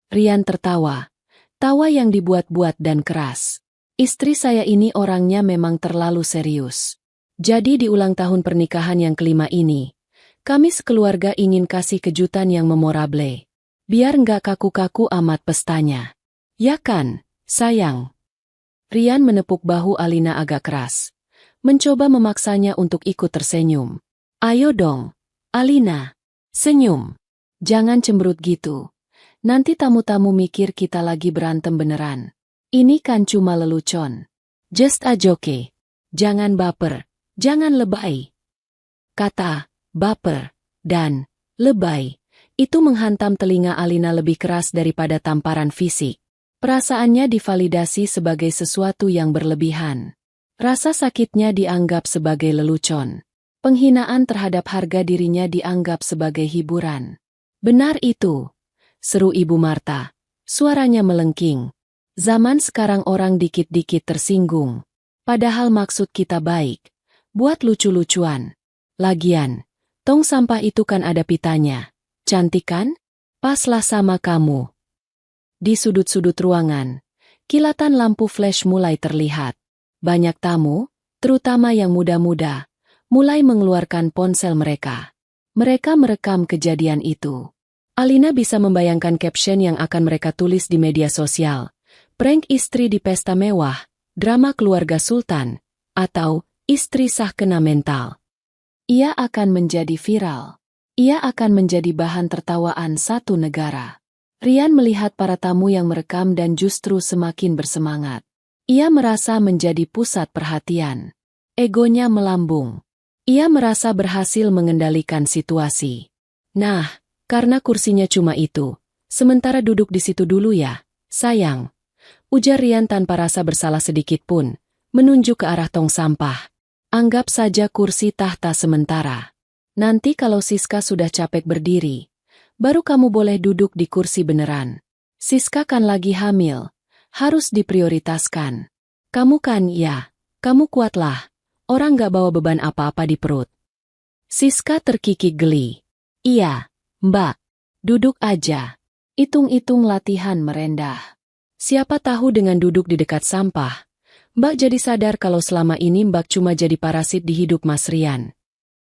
Rian tertawa, tawa yang dibuat-buat dan keras. Istri saya ini orangnya memang terlalu serius. Jadi di ulang tahun pernikahan yang kelima ini, kami sekeluarga ingin kasih kejutan yang memorable. Biar nggak kaku-kaku amat pestanya. Ya kan, sayang? Rian menepuk bahu Alina agak keras, mencoba memaksanya untuk ikut tersenyum. Ayo dong, Alina, senyum. Jangan cemberut gitu. Nanti tamu-tamu mikir kita lagi berantem beneran. Ini kan cuma lelucon. Just a joke. Jangan baper, jangan lebay. Kata, baper, dan lebay, itu menghantam telinga Alina lebih keras daripada tamparan fisik. Perasaannya divalidasi sebagai sesuatu yang berlebihan. Rasa sakitnya dianggap sebagai lelucon. Penghinaan terhadap harga dirinya dianggap sebagai hiburan. Benar itu, seru Ibu Marta. Suaranya melengking. Zaman sekarang orang dikit-dikit tersinggung. Padahal maksud kita baik. Buat lucu-lucuan. Lagian, tong sampah itu kan ada pitanya. Cantik kan? Paslah sama kamu. Di sudut-sudut ruangan, kilatan lampu flash mulai terlihat. Banyak tamu, terutama yang muda-muda, mulai mengeluarkan ponsel mereka. Mereka merekam kejadian itu. Alina bisa membayangkan caption yang akan mereka tulis di media sosial. Prank istri di pesta mewah, drama keluarga sultan, atau istri sah kena mental. Ia akan menjadi viral. Ia akan menjadi bahan tertawaan satu negara. Rian melihat para tamu yang merekam dan justru semakin bersemangat. Ia merasa menjadi pusat perhatian. Egonya melambung. Ia merasa berhasil mengendalikan situasi. Nah, karena kursinya cuma itu, sementara duduk di situ dulu ya, sayang. Ujar Rian tanpa rasa bersalah sedikit pun, menunjuk ke arah tong sampah. Anggap saja kursi tahta sementara. Nanti kalau Siska sudah capek berdiri, baru kamu boleh duduk di kursi beneran. Siska kan lagi hamil, harus diprioritaskan. Kamu kan ya, kamu kuatlah, orang gak bawa beban apa-apa di perut. Siska terkikik geli. Iya, Mbak, duduk aja. Itung-itung latihan merendah. Siapa tahu dengan duduk di dekat sampah, Mbak jadi sadar kalau selama ini Mbak cuma jadi parasit di hidup Mas Rian.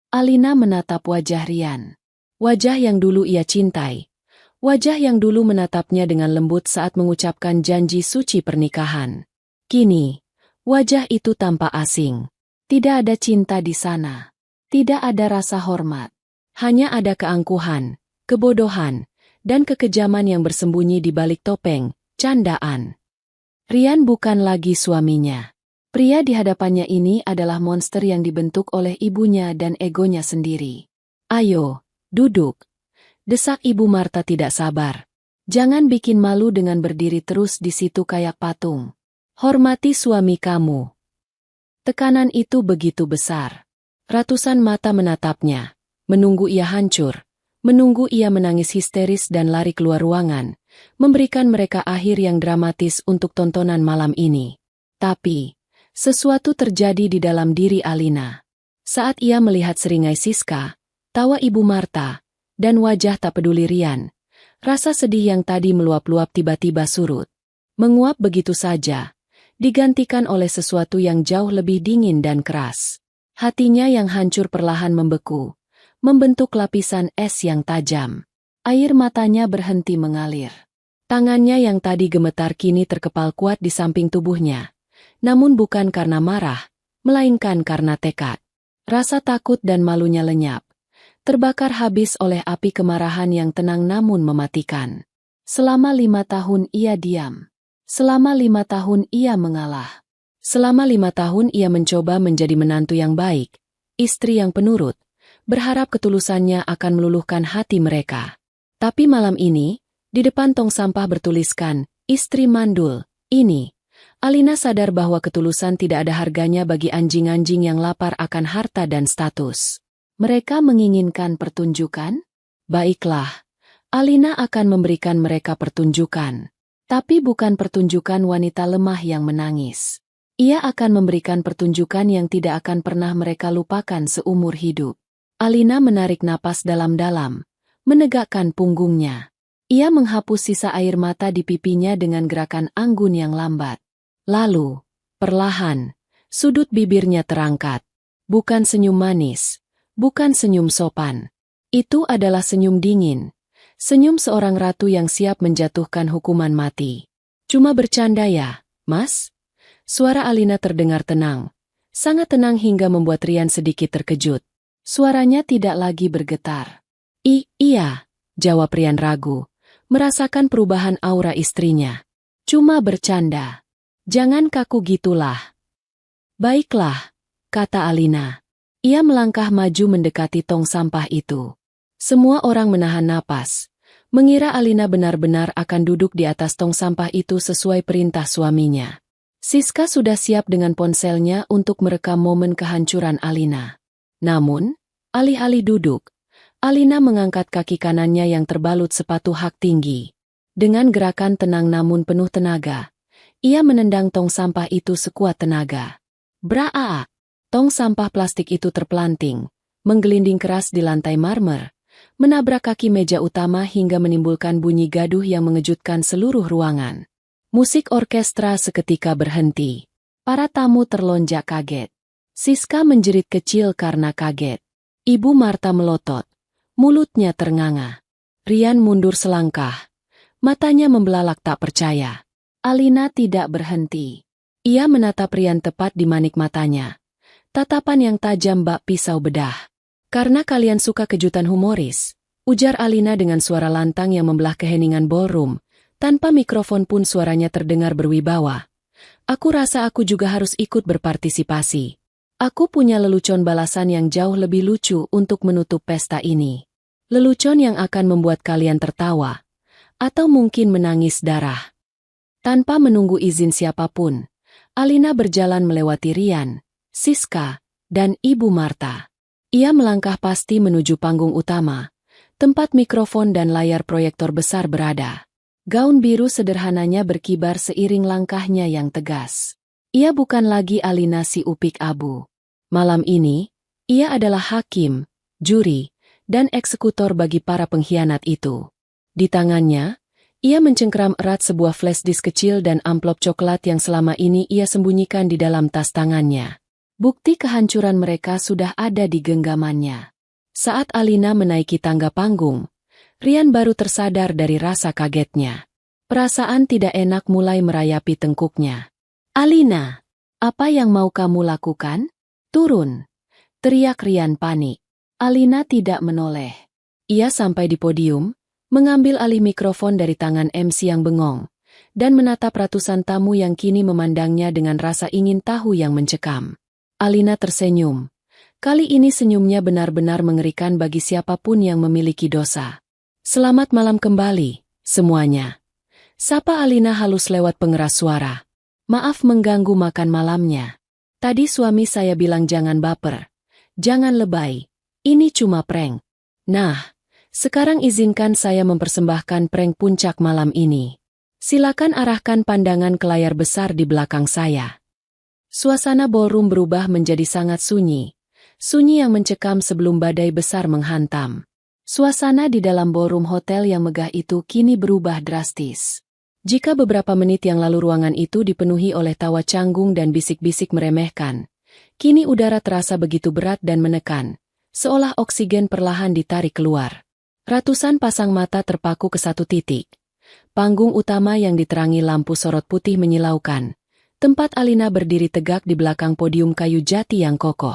Alina menatap wajah Rian. Wajah yang dulu ia cintai. Wajah yang dulu menatapnya dengan lembut saat mengucapkan janji suci pernikahan. Kini, wajah itu tampak asing. Tidak ada cinta di sana. Tidak ada rasa hormat. Hanya ada keangkuhan, kebodohan, dan kekejaman yang bersembunyi di balik topeng. Candaan. Rian bukan lagi suaminya. Pria di hadapannya ini adalah monster yang dibentuk oleh ibunya dan egonya sendiri. Ayo, duduk. Desak Ibu Marta tidak sabar. Jangan bikin malu dengan berdiri terus di situ kayak patung. Hormati suami kamu. Tekanan itu begitu besar. Ratusan mata menatapnya, menunggu ia hancur, menunggu ia menangis histeris dan lari keluar ruangan. Memberikan mereka akhir yang dramatis untuk tontonan malam ini. Tapi, Sesuatu terjadi di dalam diri Alina. Saat ia melihat seringai Siska, tawa Ibu Marta, dan wajah tak peduli Rian, rasa sedih yang tadi meluap-luap tiba-tiba surut. Menguap begitu saja, digantikan oleh sesuatu yang jauh lebih dingin dan keras. Hatinya yang hancur perlahan membeku, membentuk lapisan es yang tajam. Air matanya berhenti mengalir. Tangannya yang tadi gemetar kini terkepal kuat di samping tubuhnya. Namun bukan karena marah, melainkan karena tekad. Rasa takut dan malunya lenyap. Terbakar habis oleh api kemarahan yang tenang namun mematikan. Selama 5 tahun ia diam. Selama 5 tahun ia mengalah. Selama 5 tahun ia mencoba menjadi menantu yang baik, istri yang penurut, berharap ketulusannya akan meluluhkan hati mereka. Tapi malam ini, di depan tong sampah bertuliskan, istri mandul, ini. Alina sadar bahwa ketulusan tidak ada harganya bagi anjing-anjing yang lapar akan harta dan status. Mereka menginginkan pertunjukan? Baiklah, Alina akan memberikan mereka pertunjukan. Tapi bukan pertunjukan wanita lemah yang menangis. Ia akan memberikan pertunjukan yang tidak akan pernah mereka lupakan seumur hidup. Alina menarik napas dalam-dalam, menegakkan punggungnya. Ia menghapus sisa air mata di pipinya dengan gerakan anggun yang lambat. Lalu, perlahan, sudut bibirnya terangkat. Bukan senyum manis, bukan senyum sopan. Itu adalah senyum dingin. Senyum seorang ratu yang siap menjatuhkan hukuman mati. Cuma bercanda ya, Mas? Suara Alina terdengar tenang. Sangat tenang hingga membuat Rian sedikit terkejut. Suaranya tidak lagi bergetar. Iya, jawab Rian ragu, merasakan perubahan aura istrinya. Cuma bercanda. Jangan kaku gitulah. Baiklah, kata Alina. Ia melangkah maju mendekati tong sampah itu. Semua orang menahan napas, mengira Alina benar-benar akan duduk di atas tong sampah itu sesuai perintah suaminya. Siska sudah siap dengan ponselnya untuk merekam momen kehancuran Alina. Namun, alih-alih duduk, Alina mengangkat kaki kanannya yang terbalut sepatu hak tinggi. Dengan gerakan tenang namun penuh tenaga, ia menendang tong sampah itu sekuat tenaga. Braa! Tong sampah plastik itu terpelanting, menggelinding keras di lantai marmer, menabrak kaki meja utama hingga menimbulkan bunyi gaduh yang mengejutkan seluruh ruangan. Musik orkestra seketika berhenti. Para tamu terlonjak kaget. Siska menjerit kecil karena kaget. Ibu Marta melotot. Mulutnya ternganga. Rian mundur selangkah. Matanya membelalak tak percaya. Alina tidak berhenti. Ia menatap Rian tepat di manik matanya. Tatapan yang tajam bak pisau bedah. Karena kalian suka kejutan humoris, ujar Alina dengan suara lantang yang membelah keheningan ballroom. Tanpa mikrofon pun suaranya terdengar berwibawa. Aku rasa aku juga harus ikut berpartisipasi. Aku punya lelucon balasan yang jauh lebih lucu untuk menutup pesta ini. Lelucon yang akan membuat kalian tertawa. Atau mungkin menangis darah. Tanpa menunggu izin siapapun, Alina berjalan melewati Rian, Siska, dan Ibu Marta. Ia melangkah pasti menuju panggung utama, tempat mikrofon dan layar proyektor besar berada. Gaun biru sederhananya berkibar seiring langkahnya yang tegas. Ia bukan lagi Alina si upik abu. Malam ini, ia adalah hakim, juri, dan eksekutor bagi para pengkhianat itu. Di tangannya, ia mencengkeram erat sebuah flash disk kecil dan amplop coklat yang selama ini ia sembunyikan di dalam tas tangannya. Bukti kehancuran mereka sudah ada di genggamannya. Saat Alina menaiki tangga panggung, Rian baru tersadar dari rasa kagetnya. Perasaan tidak enak mulai merayapi tengkuknya. Alina, apa yang mau kamu lakukan? Turun, teriak Rian panik. Alina tidak menoleh. Ia sampai di podium, mengambil alih mikrofon dari tangan MC yang bengong, dan menatap ratusan tamu yang kini memandangnya dengan rasa ingin tahu yang mencekam. Alina tersenyum. Kali ini senyumnya benar-benar mengerikan bagi siapapun yang memiliki dosa. Selamat malam kembali, semuanya. Sapa Alina halus lewat pengeras suara. Maaf mengganggu makan malamnya. Tadi suami saya bilang jangan baper. Jangan lebay. Ini cuma prank. Nah, sekarang izinkan saya mempersembahkan prank puncak malam ini. Silakan arahkan pandangan ke layar besar di belakang saya. Suasana ballroom berubah menjadi sangat sunyi. Sunyi yang mencekam sebelum badai besar menghantam. Suasana di dalam ballroom hotel yang megah itu kini berubah drastis. Jika beberapa menit yang lalu ruangan itu dipenuhi oleh tawa canggung dan bisik-bisik meremehkan, kini udara terasa begitu berat dan menekan, seolah oksigen perlahan ditarik keluar. Ratusan pasang mata terpaku ke satu titik. Panggung utama yang diterangi lampu sorot putih menyilaukan. Tempat Alina berdiri tegak di belakang podium kayu jati yang kokoh.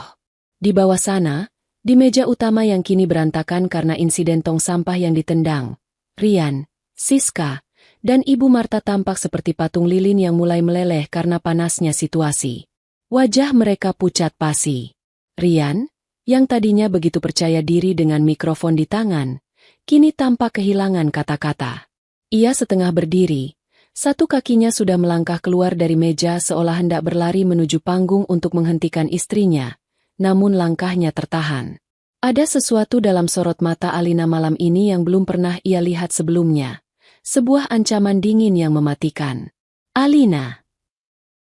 Di bawah sana, di meja utama yang kini berantakan karena insiden tong sampah yang ditendang, Rian, Siska, dan Ibu Marta tampak seperti patung lilin yang mulai meleleh karena panasnya situasi. Wajah mereka pucat pasi. Rian, yang tadinya begitu percaya diri dengan mikrofon di tangan, kini tampak kehilangan kata-kata. Ia setengah berdiri. Satu kakinya sudah melangkah keluar dari meja seolah hendak berlari menuju panggung untuk menghentikan istrinya, namun langkahnya tertahan. Ada sesuatu dalam sorot mata Alina malam ini yang belum pernah ia lihat sebelumnya. Sebuah ancaman dingin yang mematikan. Alina.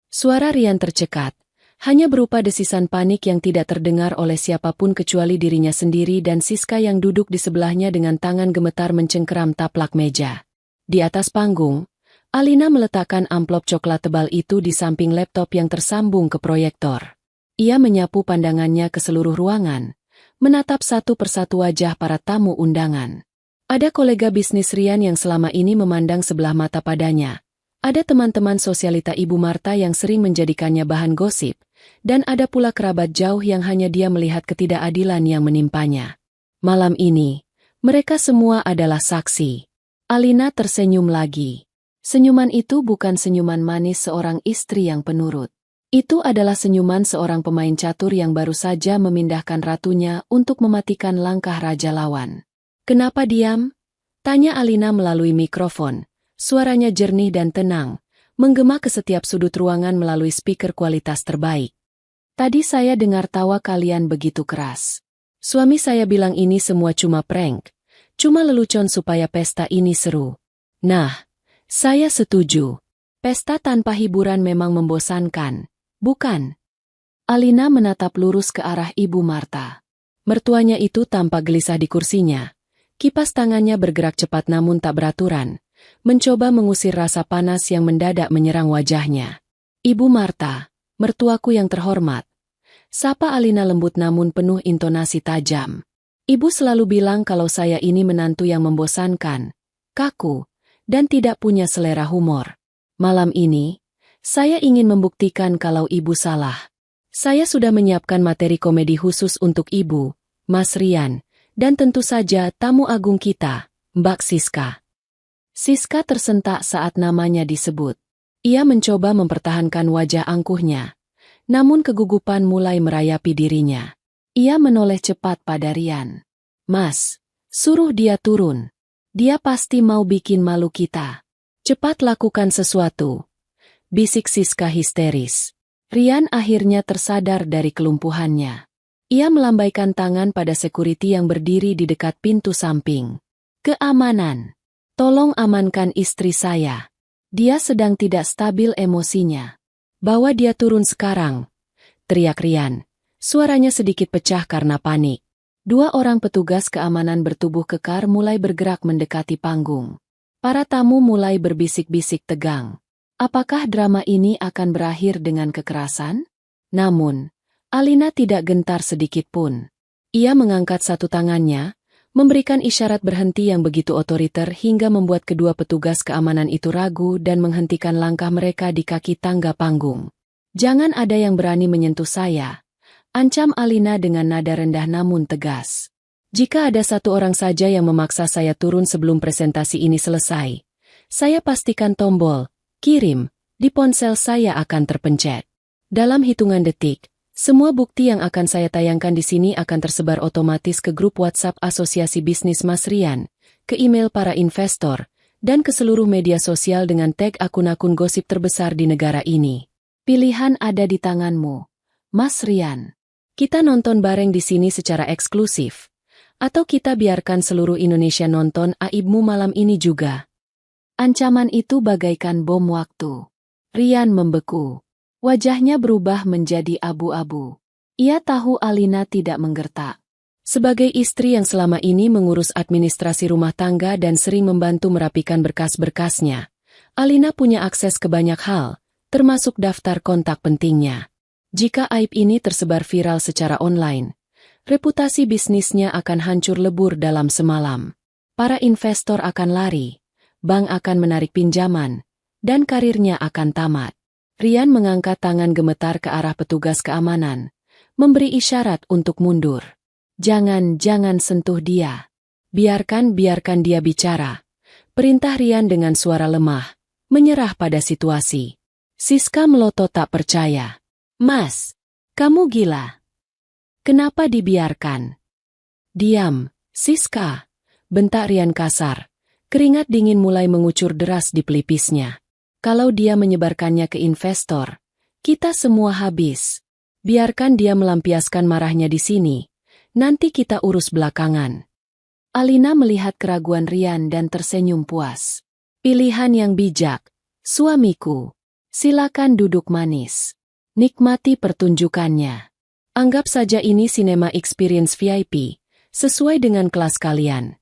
Suara Rian tercekat, hanya berupa desisan panik yang tidak terdengar oleh siapapun kecuali dirinya sendiri dan Siska yang duduk di sebelahnya dengan tangan gemetar mencengkeram taplak meja. Di atas panggung, Alina meletakkan amplop coklat tebal itu di samping laptop yang tersambung ke proyektor. Ia menyapu pandangannya ke seluruh ruangan, menatap satu persatu wajah para tamu undangan. Ada kolega bisnis Rian yang selama ini memandang sebelah mata padanya. Ada teman-teman sosialita Ibu Marta yang sering menjadikannya bahan gosip, dan ada pula kerabat jauh yang hanya dia melihat ketidakadilan yang menimpanya. Malam ini, mereka semua adalah saksi. Alina tersenyum lagi. Senyuman itu bukan senyuman manis seorang istri yang penurut. Itu adalah senyuman seorang pemain catur yang baru saja memindahkan ratunya untuk mematikan langkah raja lawan. "Kenapa diam?" tanya Alina melalui mikrofon. Suaranya jernih dan tenang, menggema ke setiap sudut ruangan melalui speaker kualitas terbaik. "Tadi saya dengar tawa kalian begitu keras. Suami saya bilang ini semua cuma prank, cuma lelucon supaya pesta ini seru. Nah, saya setuju. Pesta tanpa hiburan memang membosankan, bukan?" Alina menatap lurus ke arah Ibu Marta. Mertuanya itu tampak gelisah di kursinya. Kipas tangannya bergerak cepat namun tak beraturan, mencoba mengusir rasa panas yang mendadak menyerang wajahnya. "Ibu Marta, mertuaku yang terhormat," sapa Alina lembut namun penuh intonasi tajam. "Ibu selalu bilang kalau saya ini menantu yang membosankan, kaku, dan tidak punya selera humor. Malam ini, saya ingin membuktikan kalau ibu salah. Saya sudah menyiapkan materi komedi khusus untuk ibu, Mas Rian, dan tentu saja tamu agung kita, Mbak Siska." Siska tersentak saat namanya disebut. Ia mencoba mempertahankan wajah angkuhnya, namun kegugupan mulai merayapi dirinya. Ia menoleh cepat pada Rian. "Mas, suruh dia turun. Dia pasti mau bikin malu kita. Cepat lakukan sesuatu," bisik Siska histeris. Rian akhirnya tersadar dari kelumpuhannya. Ia melambaikan tangan pada security yang berdiri di dekat pintu samping. "Keamanan. Tolong amankan istri saya. Dia sedang tidak stabil emosinya. Bawa dia turun sekarang," teriak Rian. Suaranya sedikit pecah karena panik. Dua orang petugas keamanan bertubuh kekar mulai bergerak mendekati panggung. Para tamu mulai berbisik-bisik tegang. Apakah drama ini akan berakhir dengan kekerasan? Namun, Alina tidak gentar sedikit pun. Ia mengangkat satu tangannya, memberikan isyarat berhenti yang begitu otoriter hingga membuat kedua petugas keamanan itu ragu dan menghentikan langkah mereka di kaki tangga panggung. "Jangan ada yang berani menyentuh saya," ancam Alina dengan nada rendah namun tegas. "Jika ada satu orang saja yang memaksa saya turun sebelum presentasi ini selesai, saya pastikan tombol kirim di ponsel saya akan terpencet. Dalam hitungan detik, semua bukti yang akan saya tayangkan di sini akan tersebar otomatis ke grup WhatsApp Asosiasi Bisnis Mas Rian, ke email para investor, dan ke seluruh media sosial dengan tag akun-akun gosip terbesar di negara ini. Pilihan ada di tanganmu, Mas Rian. Kita nonton bareng di sini secara eksklusif. Atau kita biarkan seluruh Indonesia nonton aibmu malam ini juga." Ancaman itu bagaikan bom waktu. Rian membeku. Wajahnya berubah menjadi abu-abu. Ia tahu Alina tidak menggertak. Sebagai istri yang selama ini mengurus administrasi rumah tangga dan sering membantu merapikan berkas-berkasnya, Alina punya akses ke banyak hal, termasuk daftar kontak pentingnya. Jika aib ini tersebar viral secara online, reputasi bisnisnya akan hancur lebur dalam semalam. Para investor akan lari, bank akan menarik pinjaman, dan karirnya akan tamat. Rian mengangkat tangan gemetar ke arah petugas keamanan, memberi isyarat untuk mundur. Jangan sentuh dia. Biarkan dia bicara. Perintah Rian dengan suara lemah, menyerah pada situasi. Siska melotot tak percaya. Mas, kamu gila. Kenapa dibiarkan? Diam, Siska, bentak Rian kasar. Keringat dingin mulai mengucur deras di pelipisnya. Kalau dia menyebarkannya ke investor, kita semua habis. Biarkan dia melampiaskan marahnya di sini. Nanti kita urus belakangan. Alina melihat keraguan Rian dan tersenyum puas. Pilihan yang bijak, suamiku. Silakan duduk manis. Nikmati pertunjukannya. Anggap saja ini sinema experience VIP, sesuai dengan kelas kalian.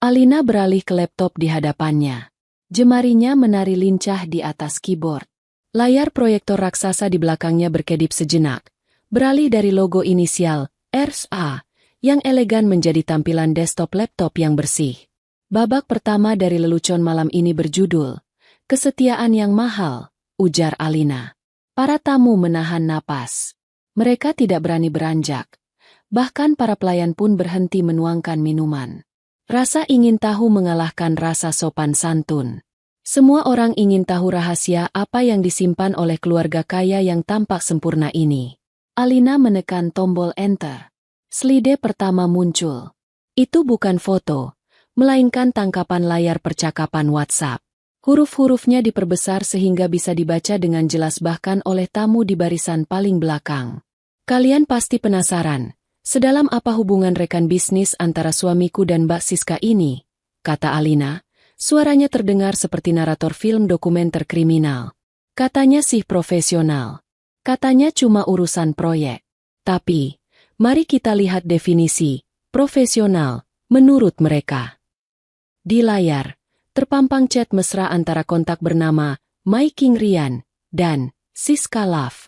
Alina beralih ke laptop di hadapannya. Jemarinya menari lincah di atas keyboard. Layar proyektor raksasa di belakangnya berkedip sejenak, beralih dari logo inisial RSA, yang elegan menjadi tampilan desktop laptop yang bersih. Babak pertama dari lelucon malam ini berjudul, Kesetiaan yang Mahal, ujar Alina. Para tamu menahan napas. Mereka tidak berani beranjak. Bahkan para pelayan pun berhenti menuangkan minuman. Rasa ingin tahu mengalahkan rasa sopan santun. Semua orang ingin tahu rahasia apa yang disimpan oleh keluarga kaya yang tampak sempurna ini. Alina menekan tombol enter. Slide pertama muncul. Itu bukan foto, melainkan tangkapan layar percakapan WhatsApp. Huruf-hurufnya diperbesar sehingga bisa dibaca dengan jelas bahkan oleh tamu di barisan paling belakang. Kalian pasti penasaran, sedalam apa hubungan rekan bisnis antara suamiku dan Mbak Siska ini, kata Alina. Suaranya terdengar seperti narator film dokumenter kriminal. Katanya sih profesional. Katanya cuma urusan proyek. Tapi, mari kita lihat definisi profesional menurut mereka. Di layar, terpampang chat mesra antara kontak bernama My King Rian dan Siska Love.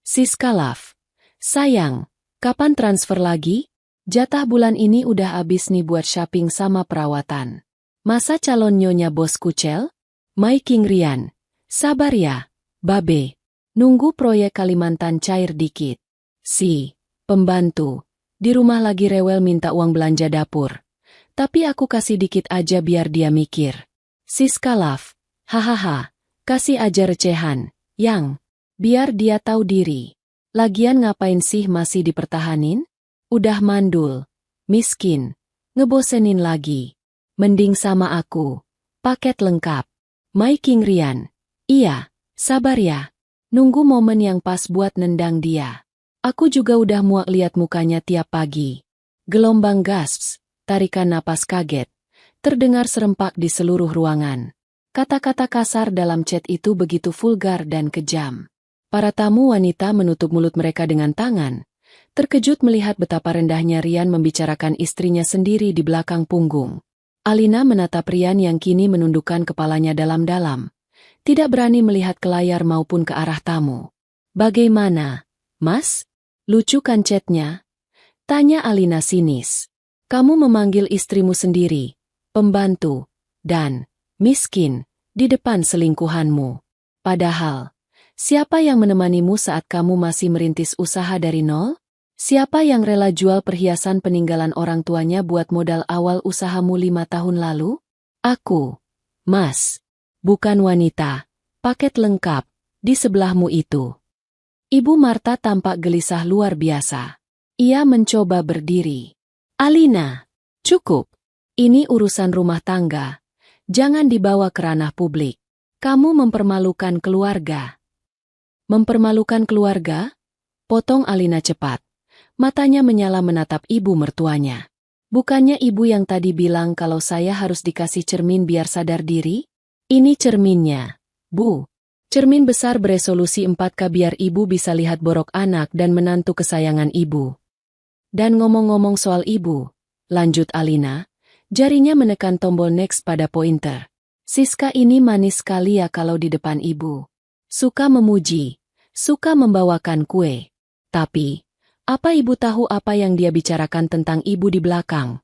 Siska Love, sayang, kapan transfer lagi? Jatah bulan ini udah habis nih buat shopping sama perawatan. Masa calon nyonya bos kucel? My King Rian, sabar ya, babe. Nunggu proyek Kalimantan cair dikit. Si, pembantu, di rumah lagi rewel minta uang belanja dapur. Tapi aku kasih dikit aja biar dia mikir. Siska Love, hahaha, kasih aja recehan, yang, biar dia tahu diri. Lagian ngapain sih masih dipertahanin? Udah mandul, miskin, ngebosenin lagi. Mending sama aku, paket lengkap. My King Rian, iya, sabar ya. Nunggu momen yang pas buat nendang dia. Aku juga udah muak lihat mukanya tiap pagi. Gelombang gasps, tarikan napas kaget, terdengar serempak di seluruh ruangan. Kata-kata kasar dalam chat itu begitu vulgar dan kejam. Para tamu wanita menutup mulut mereka dengan tangan, terkejut melihat betapa rendahnya Rian membicarakan istrinya sendiri di belakang punggung. Alina menatap Rian yang kini menundukkan kepalanya dalam-dalam. Tidak berani melihat ke layar maupun ke arah tamu. Bagaimana, Mas? Lucu kan chatnya? Tanya Alina sinis. Kamu memanggil istrimu sendiri, pembantu, dan miskin, di depan selingkuhanmu. Padahal, siapa yang menemanimu saat kamu masih merintis usaha dari nol? Siapa yang rela jual perhiasan peninggalan orang tuanya buat modal awal usahamu 5 tahun lalu? Aku, Mas. Bukan wanita, paket lengkap, di sebelahmu itu. Ibu Marta tampak gelisah luar biasa. Ia mencoba berdiri. Alina, cukup. Ini urusan rumah tangga. Jangan dibawa ke ranah publik. Kamu mempermalukan keluarga. Mempermalukan keluarga? Potong Alina cepat. Matanya menyala menatap ibu mertuanya. Bukannya ibu yang tadi bilang kalau saya harus dikasih cermin biar sadar diri? Ini cerminnya, Bu. Cermin besar beresolusi 4K biar ibu bisa lihat borok anak dan menantu kesayangan ibu. Dan ngomong-ngomong soal ibu, lanjut Alina, jarinya menekan tombol next pada pointer. Siska ini manis sekali ya kalau di depan ibu. Suka memuji, suka membawakan kue. Tapi, apa ibu tahu apa yang dia bicarakan tentang ibu di belakang?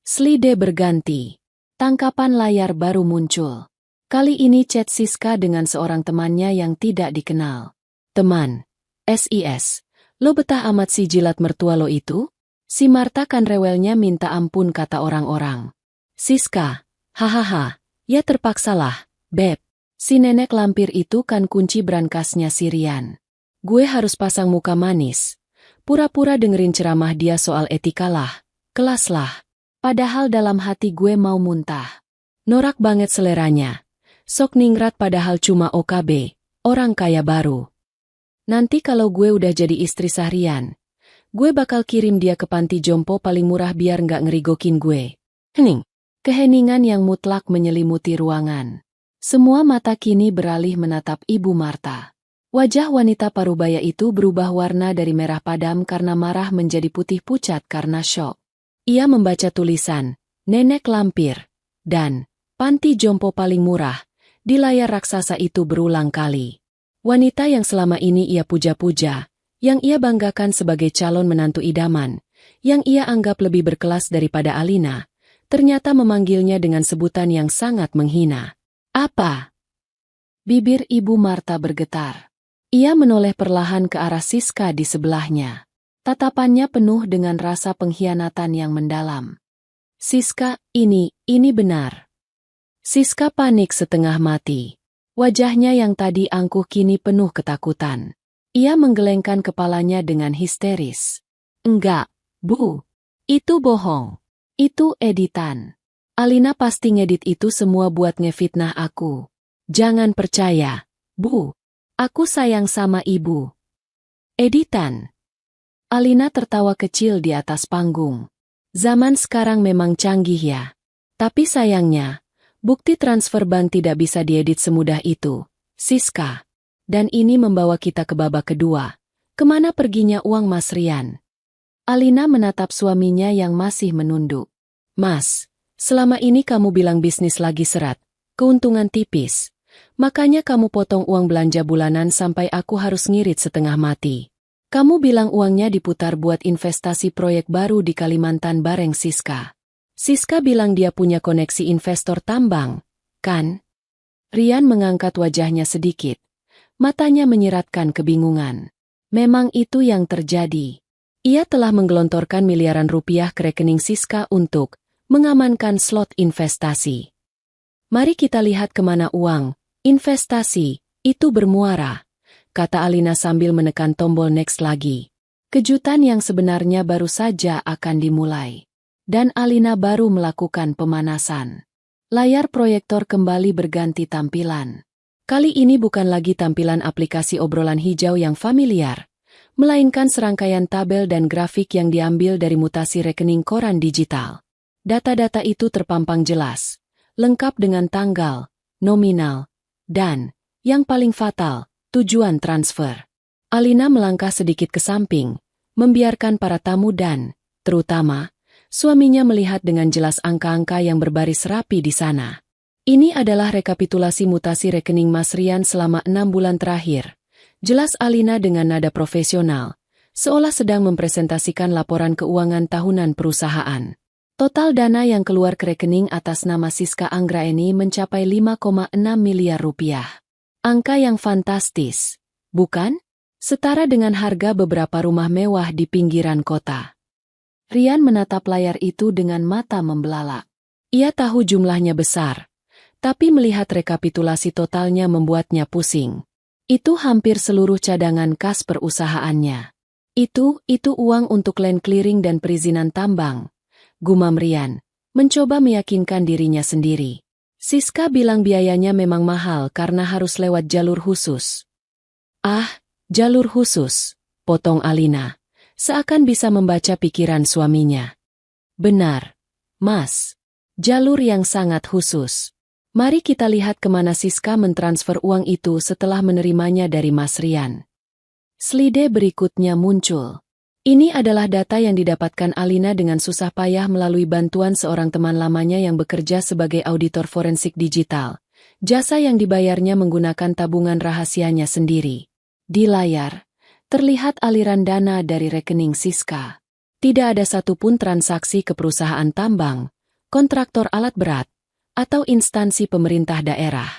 Slide berganti. Tangkapan layar baru muncul. Kali ini chat Siska dengan seorang temannya yang tidak dikenal. Teman, SIS, lo betah amat si jilat mertua lo itu? Si Marta kan rewelnya minta ampun kata orang-orang. Siska, hahaha, ya terpaksalah, Beb. Si nenek lampir itu kan kunci brankasnya si Rian. Gue harus pasang muka manis. Pura-pura dengerin ceramah dia soal etika lah, kelas lah. Padahal dalam hati gue mau muntah. Norak banget seleranya. Sok ningrat padahal cuma OKB, orang kaya baru. Nanti kalau gue udah jadi istri Sahrian, gue bakal kirim dia ke panti jompo paling murah biar nggak ngerigokin gue. Hening. Keheningan yang mutlak menyelimuti ruangan. Semua mata kini beralih menatap Ibu Marta. Wajah wanita parubaya itu berubah warna dari merah padam karena marah menjadi putih pucat karena syok. Ia membaca tulisan, Nenek Lampir, dan panti jompo paling murah. Di layar raksasa itu berulang kali. Wanita yang selama ini ia puja-puja, yang ia banggakan sebagai calon menantu idaman, yang ia anggap lebih berkelas daripada Alina, ternyata memanggilnya dengan sebutan yang sangat menghina. Apa? Bibir Ibu Marta bergetar. Ia menoleh perlahan ke arah Siska di sebelahnya. Tatapannya penuh dengan rasa pengkhianatan yang mendalam. Siska, ini benar. Siska panik setengah mati. Wajahnya yang tadi angkuh kini penuh ketakutan. Ia menggelengkan kepalanya dengan histeris. Enggak, Bu. Itu bohong. Itu editan. Alina pasti ngedit itu semua buat ngefitnah aku. Jangan percaya, Bu. Aku sayang sama ibu. Editan. Alina tertawa kecil di atas panggung. Zaman sekarang memang canggih ya. Tapi sayangnya, bukti transfer bank tidak bisa diedit semudah itu, Siska. Dan ini membawa kita ke babak kedua. Kemana perginya uang Mas Rian? Alina menatap suaminya yang masih menunduk. Mas, selama ini kamu bilang bisnis lagi seret, keuntungan tipis. Makanya kamu potong uang belanja bulanan sampai aku harus ngirit setengah mati. Kamu bilang uangnya diputar buat investasi proyek baru di Kalimantan bareng Siska. Siska bilang dia punya koneksi investor tambang, kan? Rian mengangkat wajahnya sedikit. Matanya menyiratkan kebingungan. Memang itu yang terjadi. Ia telah menggelontorkan miliaran rupiah ke rekening Siska untuk mengamankan slot investasi. Mari kita lihat kemana uang investasi itu bermuara, kata Alina sambil menekan tombol next lagi. Kejutan yang sebenarnya baru saja akan dimulai. Dan Alina baru melakukan pemanasan. Layar proyektor kembali berganti tampilan. Kali ini bukan lagi tampilan aplikasi obrolan hijau yang familiar, melainkan serangkaian tabel dan grafik yang diambil dari mutasi rekening koran digital. Data-data itu terpampang jelas, lengkap dengan tanggal, nominal, dan, yang paling fatal, tujuan transfer. Alina melangkah sedikit ke samping, membiarkan para tamu dan, terutama, suaminya melihat dengan jelas angka-angka yang berbaris rapi di sana. Ini adalah rekapitulasi mutasi rekening Mas Rian selama 6 bulan terakhir. Jelas Alina dengan nada profesional, seolah sedang mempresentasikan laporan keuangan tahunan perusahaan. Total dana yang keluar ke rekening atas nama Siska Anggraeni mencapai 5,6 miliar rupiah. Angka yang fantastis, bukan? Setara dengan harga beberapa rumah mewah di pinggiran kota. Rian menatap layar itu dengan mata membelalak. Ia tahu jumlahnya besar, tapi melihat rekapitulasi totalnya membuatnya pusing. Itu hampir seluruh cadangan kas perusahaannya. Itu uang untuk land clearing dan perizinan tambang. Gumam Rian, mencoba meyakinkan dirinya sendiri. Siska bilang biayanya memang mahal karena harus lewat jalur khusus. Ah, jalur khusus, potong Alina. Seakan bisa membaca pikiran suaminya. Benar, Mas. Jalur yang sangat khusus. Mari kita lihat kemana Siska mentransfer uang itu setelah menerimanya dari Mas Rian. Slide berikutnya muncul. Ini adalah data yang didapatkan Alina dengan susah payah melalui bantuan seorang teman lamanya yang bekerja sebagai auditor forensik digital. Jasa yang dibayarnya menggunakan tabungan rahasianya sendiri. Di layar, terlihat aliran dana dari rekening Siska. Tidak ada satupun transaksi ke perusahaan tambang, kontraktor alat berat, atau instansi pemerintah daerah.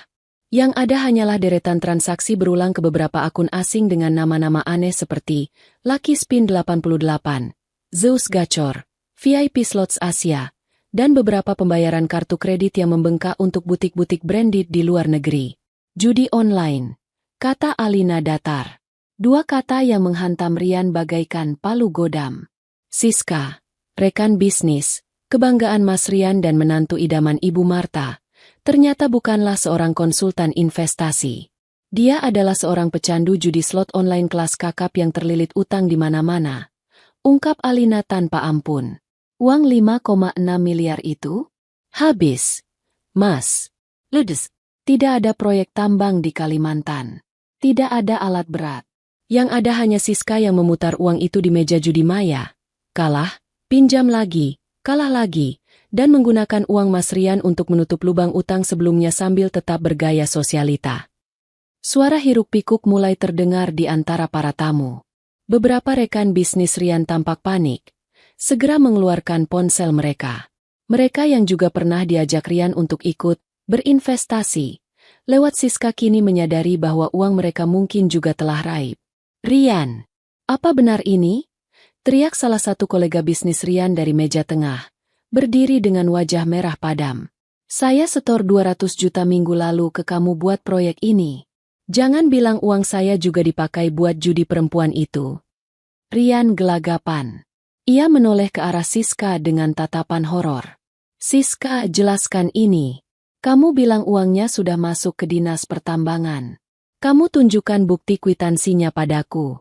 Yang ada hanyalah deretan transaksi berulang ke beberapa akun asing dengan nama-nama aneh seperti Lucky Spin 88, Zeus Gacor, VIP Slots Asia, dan beberapa pembayaran kartu kredit yang membengkak untuk butik-butik branded di luar negeri. Judi online, kata Alina datar. Dua kata yang menghantam Rian bagaikan palu godam. Siska, rekan bisnis, kebanggaan Mas Rian dan menantu idaman Ibu Marta, ternyata bukanlah seorang konsultan investasi. Dia adalah seorang pecandu judi slot online kelas kakap yang terlilit utang di mana-mana. Ungkap Alina tanpa ampun. Uang 5,6 miliar itu? Habis. Mas. Ludes. Tidak ada proyek tambang di Kalimantan. Tidak ada alat berat. Yang ada hanya Siska yang memutar uang itu di meja judi maya. Kalah, pinjam lagi, kalah lagi, dan menggunakan uang Mas Rian untuk menutup lubang utang sebelumnya sambil tetap bergaya sosialita. Suara hiruk-pikuk mulai terdengar di antara para tamu. Beberapa rekan bisnis Rian tampak panik, segera mengeluarkan ponsel mereka. Mereka yang juga pernah diajak Rian untuk ikut berinvestasi, lewat Siska kini menyadari bahwa uang mereka mungkin juga telah raib. Rian, apa benar ini? Teriak salah satu kolega bisnis Rian dari meja tengah, berdiri dengan wajah merah padam. Saya setor 200 juta minggu lalu ke kamu buat proyek ini. Jangan bilang uang saya juga dipakai buat judi perempuan itu. Rian gelagapan. Ia menoleh ke arah Siska dengan tatapan horor. Siska, jelaskan ini. Kamu bilang uangnya sudah masuk ke dinas pertambangan. Kamu tunjukkan bukti kwitansinya padaku.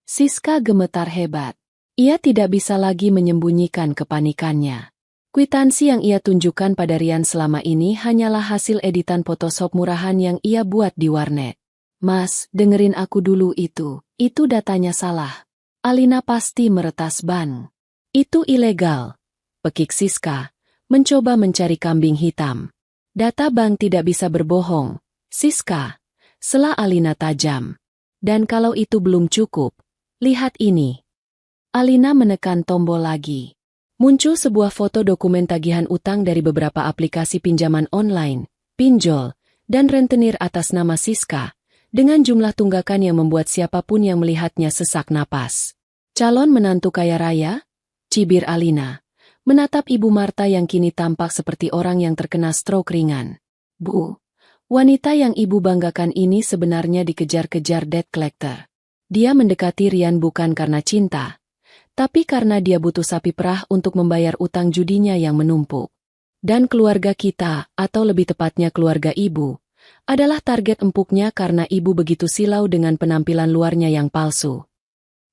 Siska gemetar hebat. Ia tidak bisa lagi menyembunyikan kepanikannya. Kwitansi yang ia tunjukkan pada Rian selama ini hanyalah hasil editan Photoshop murahan yang ia buat di warnet. Mas, dengerin aku dulu itu datanya salah. Alina pasti meretas ban. Itu ilegal. Pekik Siska, mencoba mencari kambing hitam. Data bank tidak bisa berbohong. Siska, sela Alina tajam. Dan kalau itu belum cukup, lihat ini. Alina menekan tombol lagi. Muncul sebuah foto dokumen tagihan utang dari beberapa aplikasi pinjaman online, pinjol, dan rentenir atas nama Siska, dengan jumlah tunggakan yang membuat siapapun yang melihatnya sesak napas. Calon menantu kaya raya? Cibir Alina, menatap Ibu Marta yang kini tampak seperti orang yang terkena stroke ringan. Bu, wanita yang ibu banggakan ini sebenarnya dikejar-kejar debt collector. Dia mendekati Rian bukan karena cinta, tapi karena dia butuh sapi perah untuk membayar utang judinya yang menumpuk. Dan keluarga kita, atau lebih tepatnya keluarga ibu, adalah target empuknya karena ibu begitu silau dengan penampilan luarnya yang palsu.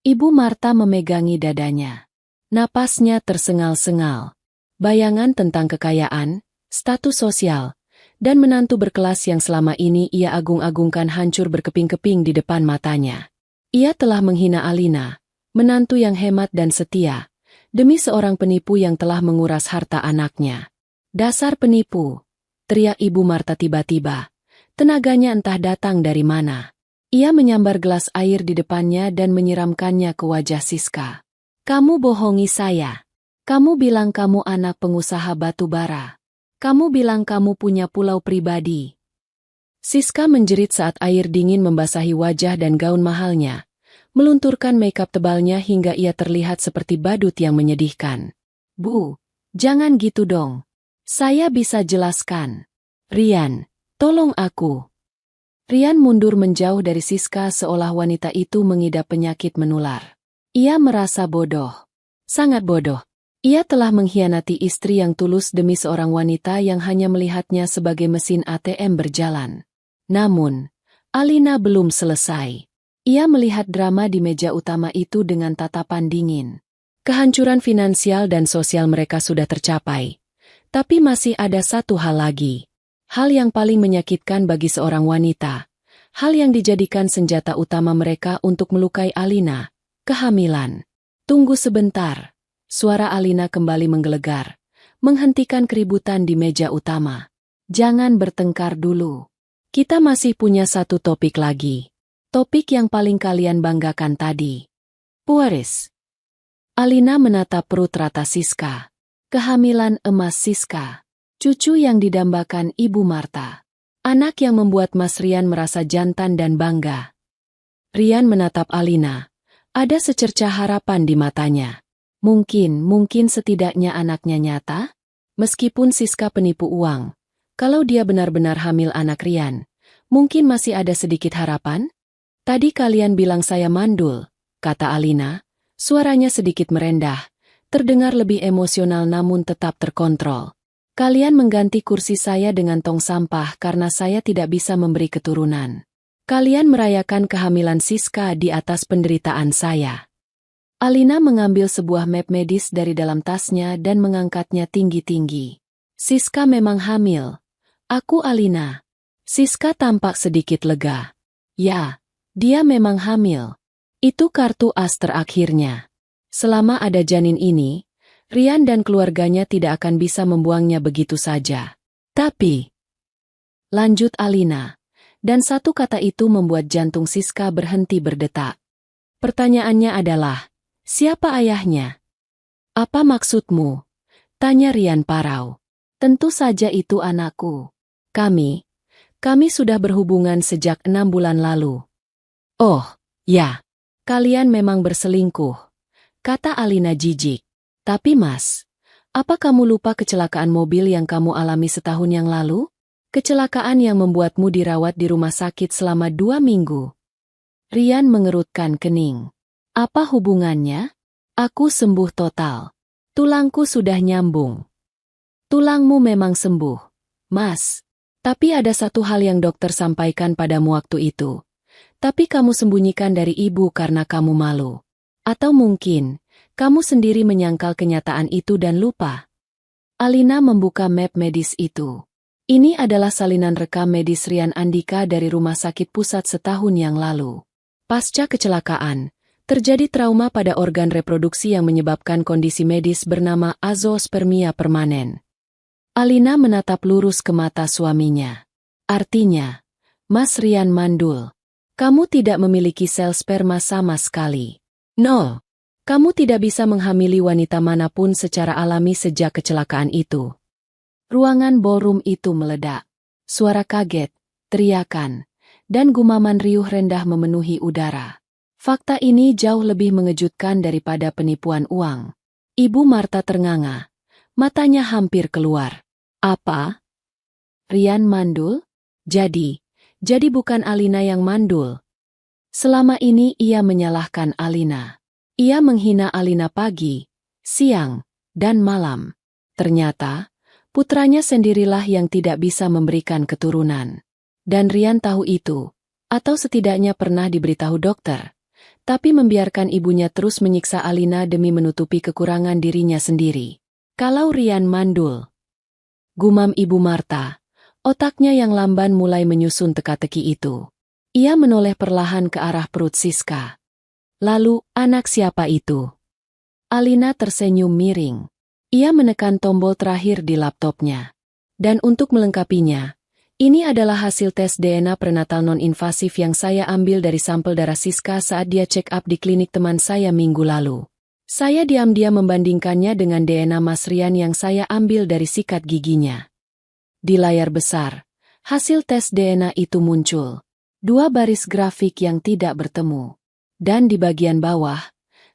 Ibu Marta memegangi dadanya. Napasnya tersengal-sengal. Bayangan tentang kekayaan, status sosial, dan menantu berkelas yang selama ini ia agung-agungkan hancur berkeping-keping di depan matanya. Ia telah menghina Alina, menantu yang hemat dan setia, demi seorang penipu yang telah menguras harta anaknya. Dasar penipu, teriak Ibu Marta tiba-tiba. Tenaganya entah datang dari mana. Ia menyambar gelas air di depannya dan menyiramkannya ke wajah Siska. Kamu bohongi saya. Kamu bilang kamu anak pengusaha batu bara. Kamu bilang kamu punya pulau pribadi. Siska menjerit saat air dingin membasahi wajah dan gaun mahalnya, melunturkan makeup tebalnya hingga ia terlihat seperti badut yang menyedihkan. Bu, jangan gitu dong. Saya bisa jelaskan. Rian, tolong aku. Rian mundur menjauh dari Siska seolah wanita itu mengidap penyakit menular. Ia merasa bodoh. Sangat bodoh. Ia telah mengkhianati istri yang tulus demi seorang wanita yang hanya melihatnya sebagai mesin ATM berjalan. Namun, Alina belum selesai. Ia melihat drama di meja utama itu dengan tatapan dingin. Kehancuran finansial dan sosial mereka sudah tercapai. Tapi masih ada satu hal lagi. Hal yang paling menyakitkan bagi seorang wanita, hal yang dijadikan senjata utama mereka untuk melukai Alina, kehamilan. Tunggu sebentar. Suara Alina kembali menggelegar, menghentikan keributan di meja utama. Jangan bertengkar dulu. Kita masih punya satu topik lagi. Topik yang paling kalian banggakan tadi. Puaris. Alina menatap perut rata Siska. Kehamilan emas Siska. Cucu yang didambakan Ibu Marta. Anak yang membuat Mas Rian merasa jantan dan bangga. Rian menatap Alina. Ada secercah harapan di matanya. Mungkin setidaknya anaknya nyata? Meskipun Siska penipu uang, kalau dia benar-benar hamil anak Rian, mungkin masih ada sedikit harapan? Tadi kalian bilang saya mandul, kata Alina, suaranya sedikit merendah, terdengar lebih emosional namun tetap terkontrol. Kalian mengganti kursi saya dengan tong sampah karena saya tidak bisa memberi keturunan. Kalian merayakan kehamilan Siska di atas penderitaan saya. Alina mengambil sebuah map medis dari dalam tasnya dan mengangkatnya tinggi-tinggi. Siska memang hamil. Aku Alina. Siska tampak sedikit lega. Ya, dia memang hamil. Itu kartu as terakhirnya. Selama ada janin ini, Rian dan keluarganya tidak akan bisa membuangnya begitu saja. Tapi, lanjut Alina, dan satu kata itu membuat jantung Siska berhenti berdetak. Pertanyaannya adalah, siapa ayahnya? Apa maksudmu? Tanya Rian parau. Tentu saja itu anakku. Kami sudah berhubungan sejak 6 bulan lalu. Oh, ya. Kalian memang berselingkuh, kata Alina jijik. Tapi Mas, apa kamu lupa kecelakaan mobil yang kamu alami setahun yang lalu? Kecelakaan yang membuatmu dirawat di rumah sakit selama 2 minggu. Rian mengerutkan kening. Apa hubungannya? Aku sembuh total. Tulangku sudah nyambung. Tulangmu memang sembuh, Mas. Tapi ada satu hal yang dokter sampaikan padamu waktu itu. Tapi kamu sembunyikan dari ibu karena kamu malu. Atau mungkin, kamu sendiri menyangkal kenyataan itu dan lupa. Alina membuka map medis itu. Ini adalah salinan rekam medis Rian Andika dari rumah sakit pusat setahun yang lalu. Pasca kecelakaan, terjadi trauma pada organ reproduksi yang menyebabkan kondisi medis bernama azoospermia permanen. Alina menatap lurus ke mata suaminya. Artinya, Mas Rian mandul. Kamu tidak memiliki sel sperma sama sekali. No, kamu tidak bisa menghamili wanita manapun secara alami sejak kecelakaan itu. Ruangan ballroom itu meledak. Suara kaget, teriakan, dan gumaman riuh rendah memenuhi udara. Fakta ini jauh lebih mengejutkan daripada penipuan uang. Ibu Marta ternganga. Matanya hampir keluar. Apa? Rian mandul? Jadi bukan Alina yang mandul. Selama ini ia menyalahkan Alina. Ia menghina Alina pagi, siang, dan malam. Ternyata, putranya sendirilah yang tidak bisa memberikan keturunan. Dan Rian tahu itu, atau setidaknya pernah diberitahu dokter. Tapi membiarkan ibunya terus menyiksa Alina demi menutupi kekurangan dirinya sendiri. Kalau Rian mandul, gumam Ibu Marta, otaknya yang lamban mulai menyusun teka-teki itu. Ia menoleh perlahan ke arah perut Siska. Lalu, anak siapa itu? Alina tersenyum miring. Ia menekan tombol terakhir di laptopnya. Dan untuk melengkapinya, ini adalah hasil tes DNA prenatal non-invasif yang saya ambil dari sampel darah Siska saat dia check up di klinik teman saya minggu lalu. Saya diam-diam membandingkannya dengan DNA Mas Rian yang saya ambil dari sikat giginya. Di layar besar, hasil tes DNA itu muncul. 2 baris grafik yang tidak bertemu. Dan di bagian bawah,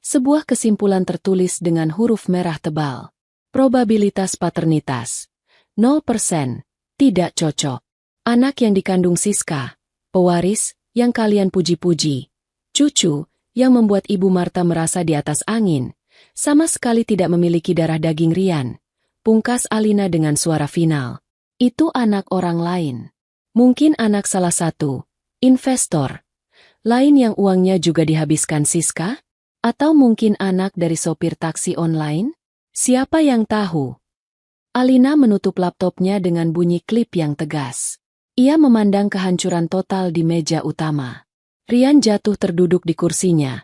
sebuah kesimpulan tertulis dengan huruf merah tebal. Probabilitas paternitas 0%, tidak cocok. Anak yang dikandung Siska, pewaris, yang kalian puji-puji, cucu, yang membuat Ibu Marta merasa di atas angin, sama sekali tidak memiliki darah daging Rian. Pungkas Alina dengan suara final. Itu anak orang lain. Mungkin anak salah satu investor lain yang uangnya juga dihabiskan Siska? Atau mungkin anak dari sopir taksi online? Siapa yang tahu? Alina menutup laptopnya dengan bunyi klip yang tegas. Ia memandang kehancuran total di meja utama. Rian jatuh terduduk di kursinya.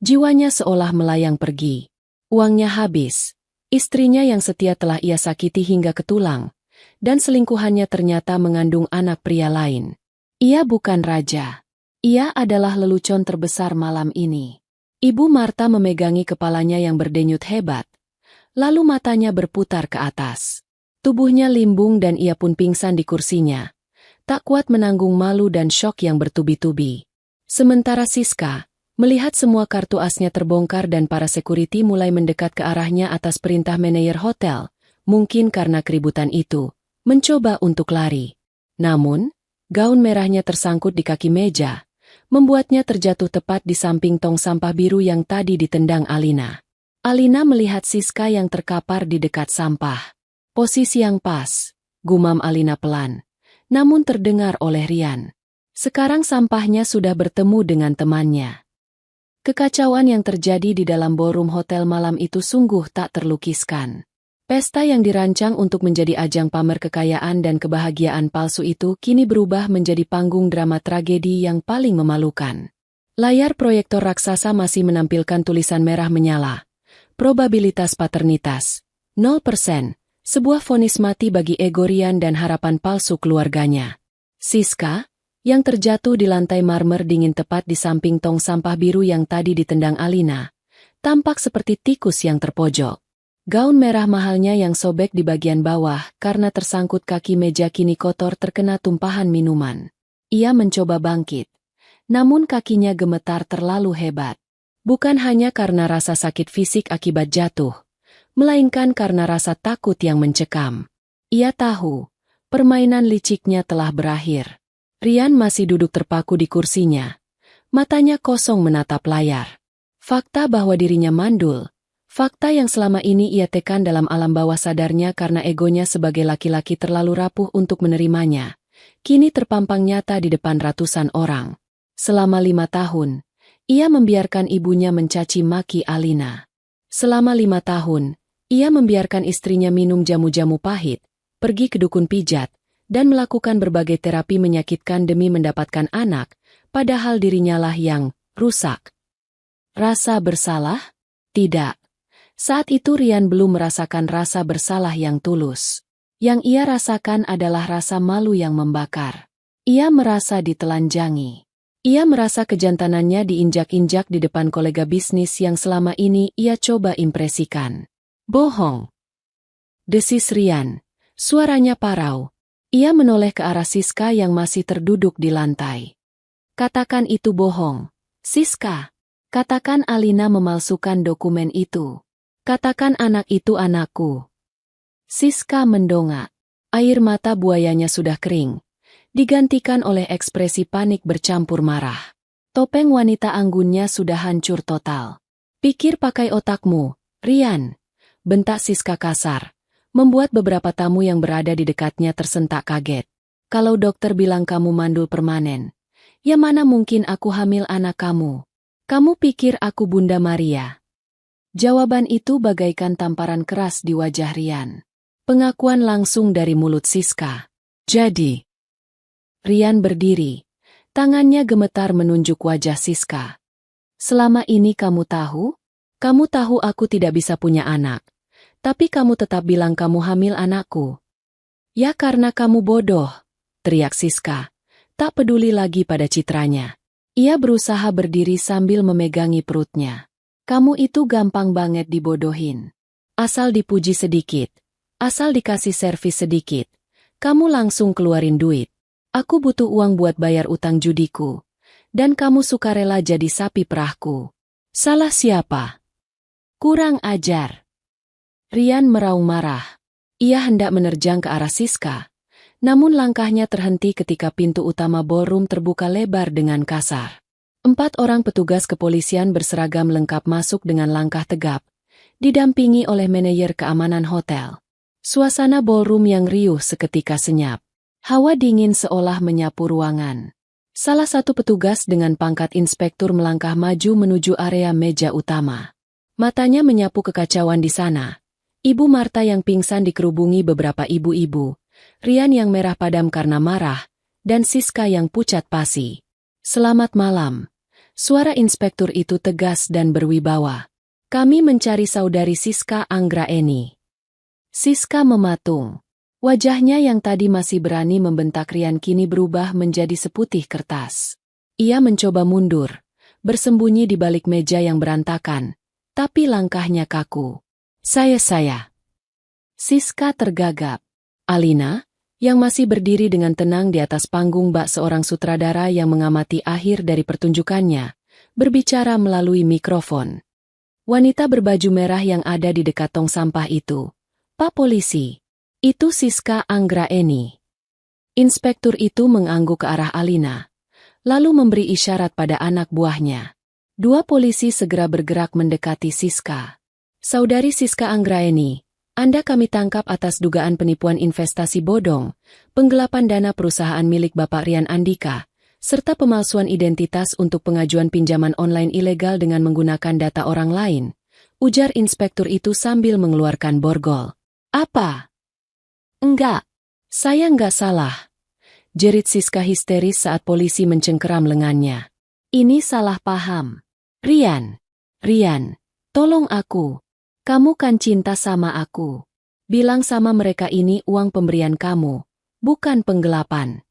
Jiwanya seolah melayang pergi. Uangnya habis. Istrinya yang setia telah ia sakiti hingga ke tulang. Dan selingkuhannya ternyata mengandung anak pria lain. Ia bukan raja. Ia adalah lelucon terbesar malam ini. Ibu Marta memegangi kepalanya yang berdenyut hebat. Lalu matanya berputar ke atas. Tubuhnya limbung dan ia pun pingsan di kursinya. Tak kuat menanggung malu dan syok yang bertubi-tubi. Sementara Siska, melihat semua kartu asnya terbongkar dan para sekuriti mulai mendekat ke arahnya atas perintah manajer hotel, mungkin karena keributan itu, mencoba untuk lari. Namun, gaun merahnya tersangkut di kaki meja, membuatnya terjatuh tepat di samping tong sampah biru yang tadi ditendang Alina. Alina melihat Siska yang terkapar di dekat sampah. Posisi yang pas, gumam Alina pelan, namun terdengar oleh Rian. Sekarang sampahnya sudah bertemu dengan temannya. Kekacauan yang terjadi di dalam ballroom hotel malam itu sungguh tak terlukiskan. Pesta yang dirancang untuk menjadi ajang pamer kekayaan dan kebahagiaan palsu itu kini berubah menjadi panggung drama tragedi yang paling memalukan. Layar proyektor raksasa masih menampilkan tulisan merah menyala. Probabilitas paternitas, 0%, sebuah vonis mati bagi ego Rian dan harapan palsu keluarganya. Siska, yang terjatuh di lantai marmer dingin tepat di samping tong sampah biru yang tadi ditendang Alina, tampak seperti tikus yang terpojok. Gaun merah mahalnya yang sobek di bagian bawah karena tersangkut kaki meja kini kotor terkena tumpahan minuman. Ia mencoba bangkit, namun kakinya gemetar terlalu hebat. Bukan hanya karena rasa sakit fisik akibat jatuh, melainkan karena rasa takut yang mencekam. Ia tahu, permainan liciknya telah berakhir. Rian masih duduk terpaku di kursinya. Matanya kosong menatap layar. Fakta bahwa dirinya mandul, fakta yang selama ini ia tekan dalam alam bawah sadarnya karena egonya sebagai laki-laki terlalu rapuh untuk menerimanya, kini terpampang nyata di depan ratusan orang. Selama 5 tahun, ia membiarkan ibunya mencaci maki Alina. Selama 5 tahun, ia membiarkan istrinya minum jamu-jamu pahit, pergi ke dukun pijat, dan melakukan berbagai terapi menyakitkan demi mendapatkan anak, padahal dirinya lah yang rusak. Rasa bersalah? Tidak. Saat itu Rian belum merasakan rasa bersalah yang tulus. Yang ia rasakan adalah rasa malu yang membakar. Ia merasa ditelanjangi. Ia merasa kejantanannya diinjak-injak di depan kolega bisnis yang selama ini ia coba impresikan. Bohong. Desis Rian. Suaranya parau. Ia menoleh ke arah Siska yang masih terduduk di lantai. Katakan itu bohong. Siska. Katakan Alina memalsukan dokumen itu. Katakan anak itu anakku. Siska mendongak. Air mata buayanya sudah kering, digantikan oleh ekspresi panik bercampur marah. Topeng wanita anggunnya sudah hancur total. Pikir pakai otakmu, Rian. Bentak Siska kasar, membuat beberapa tamu yang berada di dekatnya tersentak kaget. Kalau dokter bilang kamu mandul permanen, ya mana mungkin aku hamil anak kamu? Kamu pikir aku Bunda Maria? Jawaban itu bagaikan tamparan keras di wajah Rian. Pengakuan langsung dari mulut Siska. Jadi, Rian berdiri. Tangannya gemetar menunjuk wajah Siska. Selama ini kamu tahu? Kamu tahu aku tidak bisa punya anak. Tapi kamu tetap bilang kamu hamil anakku. Ya karena kamu bodoh, teriak Siska. Tak peduli lagi pada citranya. Ia berusaha berdiri sambil memegangi perutnya. Kamu itu gampang banget dibodohin. Asal dipuji sedikit. Asal dikasih servis sedikit. Kamu langsung keluarin duit. Aku butuh uang buat bayar utang judiku. Dan kamu sukarela jadi sapi perahku. Salah siapa? Kurang ajar. Rian meraung marah. Ia hendak menerjang ke arah Siska. Namun langkahnya terhenti ketika pintu utama ballroom terbuka lebar dengan kasar. 4 orang petugas kepolisian berseragam lengkap masuk dengan langkah tegap, didampingi oleh manajer keamanan hotel. Suasana ballroom yang riuh seketika senyap. Hawa dingin seolah menyapu ruangan. Salah satu petugas dengan pangkat inspektur melangkah maju menuju area meja utama. Matanya menyapu kekacauan di sana. Ibu Marta yang pingsan dikerubungi beberapa ibu-ibu, Rian yang merah padam karena marah, dan Siska yang pucat pasi. "Selamat malam." Suara inspektur itu tegas dan berwibawa. "Kami mencari saudari Siska Anggraeni." Siska mematung. Wajahnya yang tadi masih berani membentak Rian kini berubah menjadi seputih kertas. Ia mencoba mundur, bersembunyi di balik meja yang berantakan, tapi langkahnya kaku. Saya. Siska tergagap. Alina, yang masih berdiri dengan tenang di atas panggung bak seorang sutradara yang mengamati akhir dari pertunjukannya, berbicara melalui mikrofon. Wanita berbaju merah yang ada di dekat tong sampah itu. "Pak Polisi, itu Siska Anggraeni." Inspektur itu mengangguk ke arah Alina, lalu memberi isyarat pada anak buahnya. Dua polisi segera bergerak mendekati Siska. "Saudari Siska Anggraeni, Anda kami tangkap atas dugaan penipuan investasi bodong, penggelapan dana perusahaan milik Bapak Rian Andika, serta pemalsuan identitas untuk pengajuan pinjaman online ilegal dengan menggunakan data orang lain," ujar inspektur itu sambil mengeluarkan borgol. "Apa? Enggak. Saya enggak salah," jerit Siska histeris saat polisi mencengkeram lengannya. "Ini salah paham. Rian, tolong aku. Kamu kan cinta sama aku. Bilang sama mereka ini uang pemberian kamu, bukan penggelapan."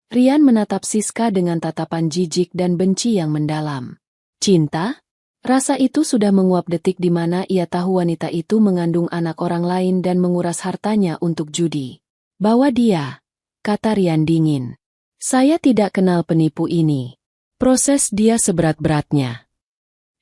Rian menatap Siska dengan tatapan jijik dan benci yang mendalam. Cinta? Rasa itu sudah menguap detik di mana ia tahu wanita itu mengandung anak orang lain dan menguras hartanya untuk judi. "Bawa dia," kata Rian dingin. "Saya tidak kenal penipu ini. Proses dia seberat-beratnya."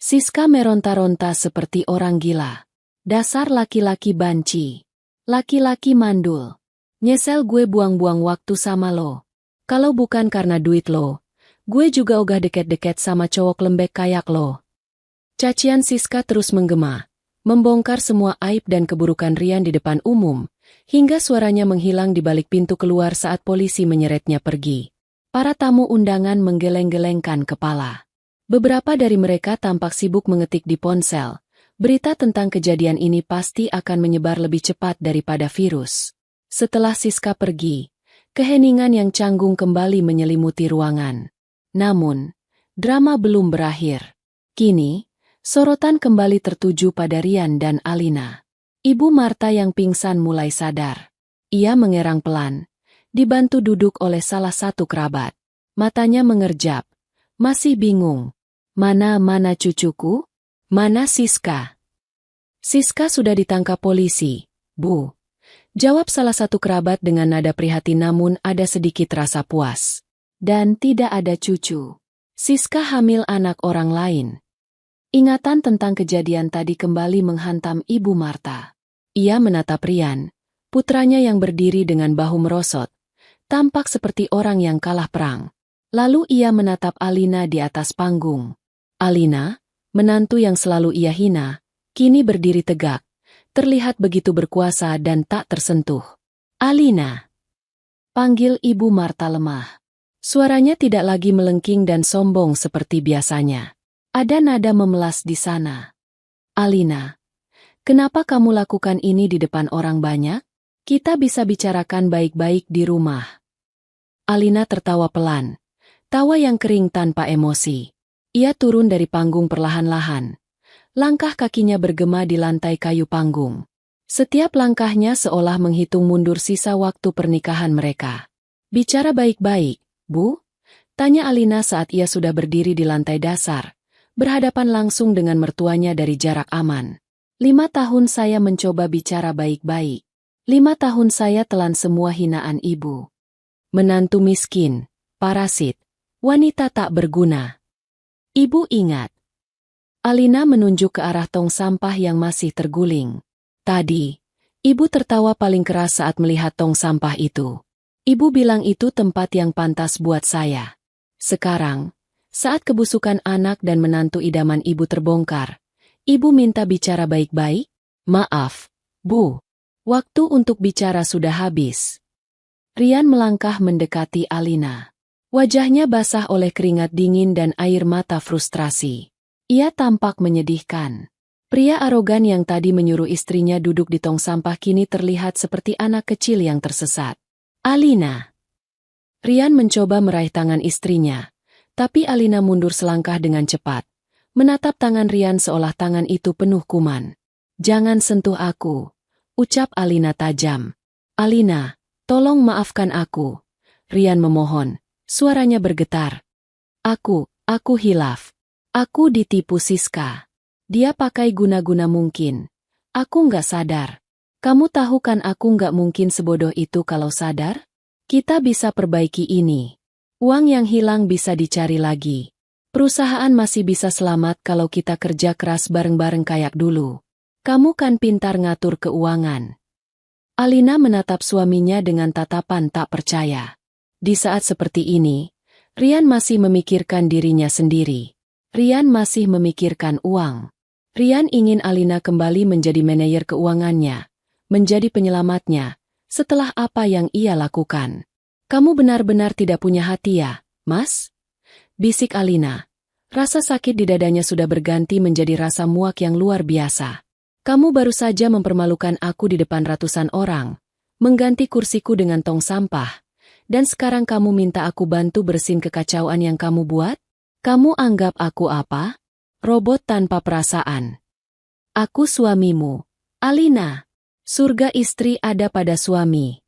Siska meronta-ronta seperti orang gila. "Dasar laki-laki banci. Laki-laki mandul. Nyesel gue buang-buang waktu sama lo. Kalau bukan karena duit lo, gue juga ogah deket-deket sama cowok lembek kayak lo." Cacian Siska terus menggema, membongkar semua aib dan keburukan Rian di depan umum, hingga suaranya menghilang di balik pintu keluar saat polisi menyeretnya pergi. Para tamu undangan menggeleng-gelengkan kepala. Beberapa dari mereka tampak sibuk mengetik di ponsel. Berita tentang kejadian ini pasti akan menyebar lebih cepat daripada virus. Setelah Siska pergi, keheningan yang canggung kembali menyelimuti ruangan. Namun, drama belum berakhir. Kini, sorotan kembali tertuju pada Rian dan Alina. Ibu Marta yang pingsan mulai sadar. Ia mengerang pelan, dibantu duduk oleh salah satu kerabat. Matanya mengerjap, masih bingung. Mana cucuku? Mana Siska?" "Siska sudah ditangkap polisi, Bu," jawab salah satu kerabat dengan nada prihatin namun ada sedikit rasa puas. "Dan tidak ada cucu. Siska hamil anak orang lain." Ingatan tentang kejadian tadi kembali menghantam Ibu Marta. Ia menatap Rian, putranya yang berdiri dengan bahu merosot, tampak seperti orang yang kalah perang. Lalu ia menatap Alina di atas panggung. Alina, menantu yang selalu ia hina, kini berdiri tegak, terlihat begitu berkuasa dan tak tersentuh. "Alina," panggil Ibu Marta lemah. Suaranya tidak lagi melengking dan sombong seperti biasanya. Ada nada memelas di sana. "Alina, kenapa kamu lakukan ini di depan orang banyak? Kita bisa bicarakan baik-baik di rumah." Alina tertawa pelan, tawa yang kering tanpa emosi. Ia turun dari panggung perlahan-lahan. Langkah kakinya bergema di lantai kayu panggung. Setiap langkahnya seolah menghitung mundur sisa waktu pernikahan mereka. "Bicara baik-baik, Bu?" tanya Alina saat ia sudah berdiri di lantai dasar, berhadapan langsung dengan mertuanya dari jarak aman. 5 tahun saya mencoba bicara baik-baik. 5 tahun saya telan semua hinaan ibu. Menantu miskin, parasit, wanita tak berguna. Ibu ingat." Alina menunjuk ke arah tong sampah yang masih terguling. "Tadi, ibu tertawa paling keras saat melihat tong sampah itu. Ibu bilang itu tempat yang pantas buat saya. Sekarang, saat kebusukan anak dan menantu idaman ibu terbongkar, ibu minta bicara baik-baik? Maaf, Bu. Waktu untuk bicara sudah habis." Rian melangkah mendekati Alina. Wajahnya basah oleh keringat dingin dan air mata frustrasi. Ia tampak menyedihkan. Pria arogan yang tadi menyuruh istrinya duduk di tong sampah kini terlihat seperti anak kecil yang tersesat. Alina. Rian mencoba meraih tangan istrinya, tapi Alina mundur selangkah dengan cepat, menatap tangan Rian seolah tangan itu penuh kuman. Jangan sentuh aku, ucap Alina tajam. Alina, tolong maafkan aku. Rian memohon, suaranya bergetar. Aku hilaf. Aku ditipu Siska. Dia pakai guna-guna mungkin. Aku nggak sadar. Kamu tahu kan aku nggak mungkin sebodoh itu kalau sadar? Kita bisa perbaiki ini. Uang yang hilang bisa dicari lagi. Perusahaan masih bisa selamat kalau kita kerja keras bareng-bareng kayak dulu. Kamu kan pintar ngatur keuangan. Alina menatap suaminya dengan tatapan tak percaya. Di saat seperti ini, Rian masih memikirkan dirinya sendiri. Rian masih memikirkan uang. Rian ingin Alina kembali menjadi manajer keuangannya, menjadi penyelamatnya, setelah apa yang ia lakukan. Kamu benar-benar tidak punya hati ya, Mas? Bisik Alina. Rasa sakit di dadanya sudah berganti menjadi rasa muak yang luar biasa. Kamu baru saja mempermalukan aku di depan ratusan orang, mengganti kursiku dengan tong sampah, dan sekarang kamu minta aku bantu bersihin kekacauan yang kamu buat? Kamu anggap aku apa? Robot tanpa perasaan. Aku suamimu, Alina. Surga istri ada pada suami.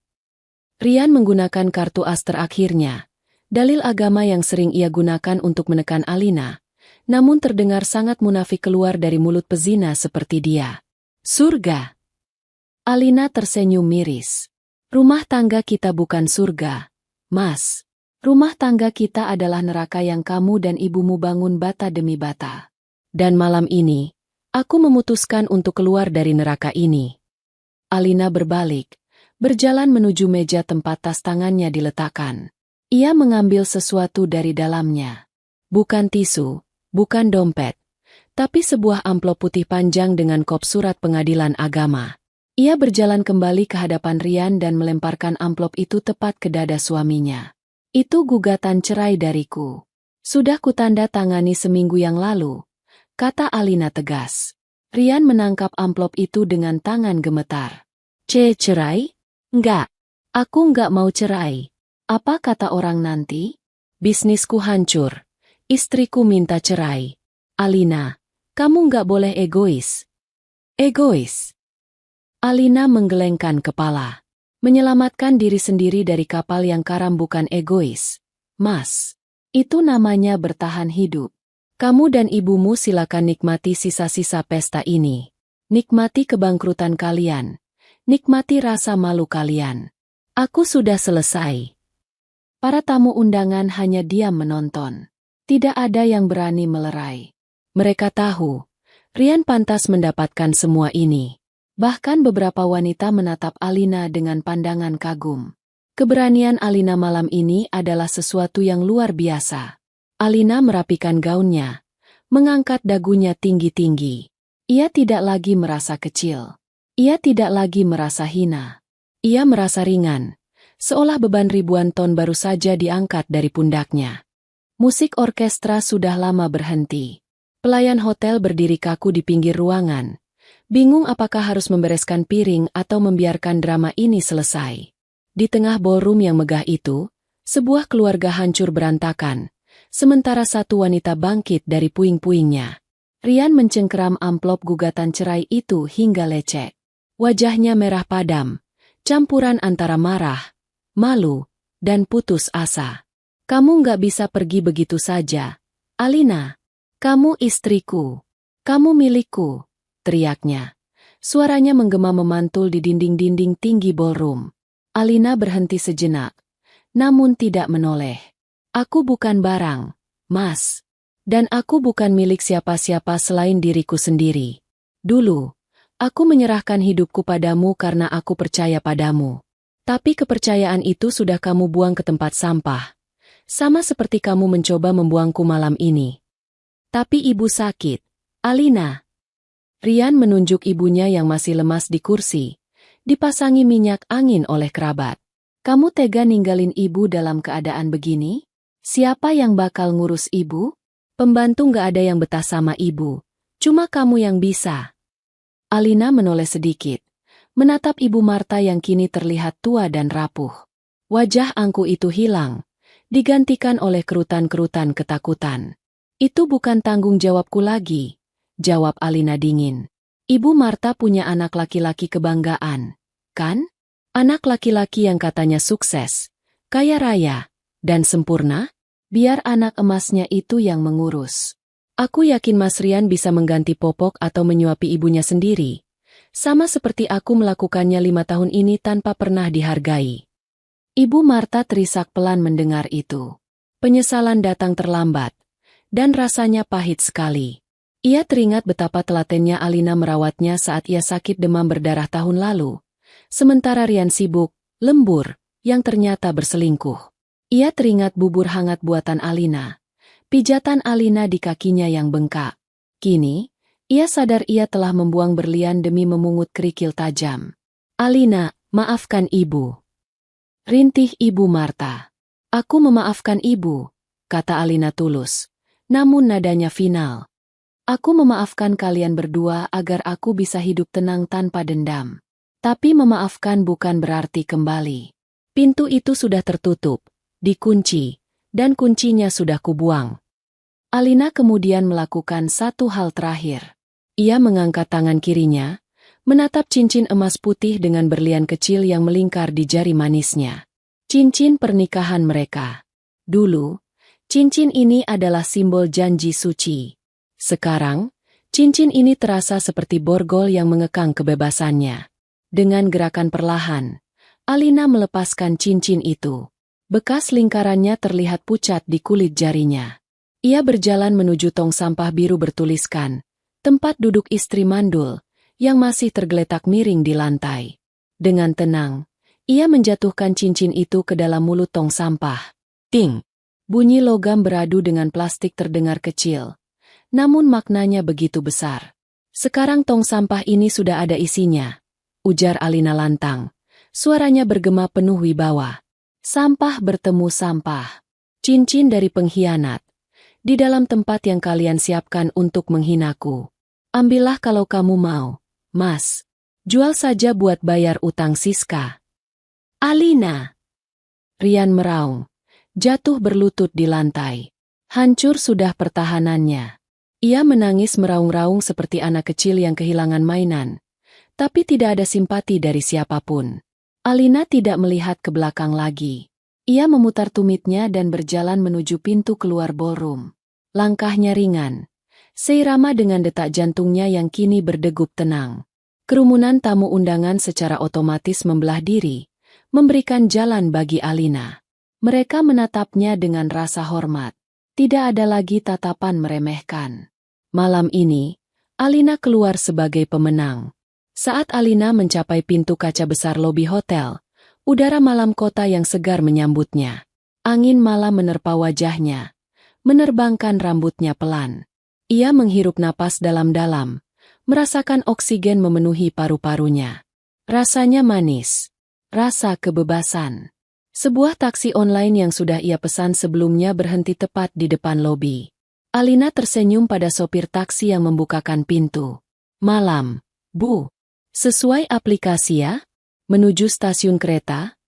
Rian menggunakan kartu as terakhirnya, dalil agama yang sering ia gunakan untuk menekan Alina, namun terdengar sangat munafik keluar dari mulut pezina seperti dia. Surga. Alina tersenyum miris. Rumah tangga kita bukan surga, Mas. Rumah tangga kita adalah neraka yang kamu dan ibumu bangun bata demi bata. Dan malam ini, aku memutuskan untuk keluar dari neraka ini. Alina berbalik, berjalan menuju meja tempat tas tangannya diletakkan. Ia mengambil sesuatu dari dalamnya. Bukan tisu, bukan dompet, tapi sebuah amplop putih panjang dengan kop surat pengadilan agama. Ia berjalan kembali ke hadapan Rian dan melemparkan amplop itu tepat ke dada suaminya. Itu gugatan cerai dariku. Sudah kutanda tangani seminggu yang lalu, kata Alina tegas. Rian menangkap amplop itu dengan tangan gemetar. Cerai? Enggak. Aku enggak mau cerai. Apa kata orang nanti? Bisnisku hancur. Istriku minta cerai. Alina, kamu enggak boleh egois. Egois? Alina menggelengkan kepala. Menyelamatkan diri sendiri dari kapal yang karam bukan egois. Mas, itu namanya bertahan hidup. Kamu dan ibumu silakan nikmati sisa-sisa pesta ini. Nikmati kebangkrutan kalian. Nikmati rasa malu kalian. Aku sudah selesai. Para tamu undangan hanya diam menonton. Tidak ada yang berani melerai. Mereka tahu, Rian pantas mendapatkan semua ini. Bahkan beberapa wanita menatap Alina dengan pandangan kagum. Keberanian Alina malam ini adalah sesuatu yang luar biasa. Alina merapikan gaunnya, mengangkat dagunya tinggi-tinggi. Ia tidak lagi merasa kecil. Ia tidak lagi merasa hina. Ia merasa ringan, seolah beban ribuan ton baru saja diangkat dari pundaknya. Musik orkestra sudah lama berhenti. Pelayan hotel berdiri kaku di pinggir ruangan, bingung apakah harus membereskan piring atau membiarkan drama ini selesai. Di tengah ballroom yang megah itu, sebuah keluarga hancur berantakan, sementara satu wanita bangkit dari puing-puingnya. Rian mencengkeram amplop gugatan cerai itu hingga lecek. Wajahnya merah padam, campuran antara marah, malu, dan putus asa. Kamu nggak bisa pergi begitu saja. Alina, kamu istriku. Kamu milikku, teriaknya. Suaranya menggema memantul di dinding-dinding tinggi ballroom. Alina berhenti sejenak, namun tidak menoleh. Aku bukan barang, Mas. Dan aku bukan milik siapa-siapa selain diriku sendiri. Dulu, aku menyerahkan hidupku padamu karena aku percaya padamu. Tapi kepercayaan itu sudah kamu buang ke tempat sampah. Sama seperti kamu mencoba membuangku malam ini. Tapi ibu sakit. Alina. Rian menunjuk ibunya yang masih lemas di kursi, dipasangi minyak angin oleh kerabat. Kamu tega ninggalin ibu dalam keadaan begini? Siapa yang bakal ngurus ibu? Pembantu nggak ada yang betah sama ibu. Cuma kamu yang bisa. Alina menoleh sedikit, menatap Ibu Marta yang kini terlihat tua dan rapuh. Wajah angku itu hilang, digantikan oleh kerutan-kerutan ketakutan. Itu bukan tanggung jawabku lagi, jawab Alina dingin. Ibu Marta punya anak laki-laki kebanggaan, kan? Anak laki-laki yang katanya sukses, kaya raya, dan sempurna? Biar anak emasnya itu yang mengurus. Aku yakin Mas Rian bisa mengganti popok atau menyuapi ibunya sendiri. Sama seperti aku melakukannya 5 tahun ini tanpa pernah dihargai. Ibu Marta terisak pelan mendengar itu. Penyesalan datang terlambat, dan rasanya pahit sekali. Ia teringat betapa telatennya Alina merawatnya saat ia sakit demam berdarah tahun lalu. Sementara Rian sibuk, lembur, yang ternyata berselingkuh. Ia teringat bubur hangat buatan Alina, pijatan Alina di kakinya yang bengkak. Kini, ia sadar ia telah membuang berlian demi memungut kerikil tajam. Alina, maafkan ibu. Rintih Ibu Marta. Aku memaafkan ibu, kata Alina tulus, namun nadanya final. Aku memaafkan kalian berdua agar aku bisa hidup tenang tanpa dendam. Tapi memaafkan bukan berarti kembali. Pintu itu sudah tertutup, dikunci, dan kuncinya sudah kubuang. Alina kemudian melakukan satu hal terakhir. Ia mengangkat tangan kirinya, menatap cincin emas putih dengan berlian kecil yang melingkar di jari manisnya. Cincin pernikahan mereka. Dulu, cincin ini adalah simbol janji suci. Sekarang, cincin ini terasa seperti borgol yang mengekang kebebasannya. Dengan gerakan perlahan, Alina melepaskan cincin itu. Bekas lingkarannya terlihat pucat di kulit jarinya. Ia berjalan menuju tong sampah biru bertuliskan, tempat duduk istri mandul, yang masih tergeletak miring di lantai. Dengan tenang, ia menjatuhkan cincin itu ke dalam mulut tong sampah. Ting! Bunyi logam beradu dengan plastik terdengar kecil. Namun maknanya begitu besar. Sekarang tong sampah ini sudah ada isinya, ujar Alina lantang. Suaranya bergema penuh wibawa. Sampah bertemu sampah. Cincin dari pengkhianat. Di dalam tempat yang kalian siapkan untuk menghinaku. Ambillah kalau kamu mau, Mas. Jual saja buat bayar utang Siska. Alina! Rian meraung. Jatuh berlutut di lantai. Hancur sudah pertahanannya. Ia menangis meraung-raung seperti anak kecil yang kehilangan mainan. Tapi tidak ada simpati dari siapapun. Alina tidak melihat ke belakang lagi. Ia memutar tumitnya dan berjalan menuju pintu keluar ballroom. Langkahnya ringan, seirama dengan detak jantungnya yang kini berdegup tenang. Kerumunan tamu undangan secara otomatis membelah diri, memberikan jalan bagi Alina. Mereka menatapnya dengan rasa hormat. Tidak ada lagi tatapan meremehkan. Malam ini, Alina keluar sebagai pemenang. Saat Alina mencapai pintu kaca besar lobi hotel, udara malam kota yang segar menyambutnya. Angin malam menerpa wajahnya, menerbangkan rambutnya pelan. Ia menghirup napas dalam-dalam, merasakan oksigen memenuhi paru-parunya. Rasanya manis, rasa kebebasan. Sebuah taksi online yang sudah ia pesan sebelumnya berhenti tepat di depan lobi. Alina tersenyum pada sopir taksi yang membukakan pintu. Malam, Bu. Sesuai aplikasi ya? Menuju stasiun kereta?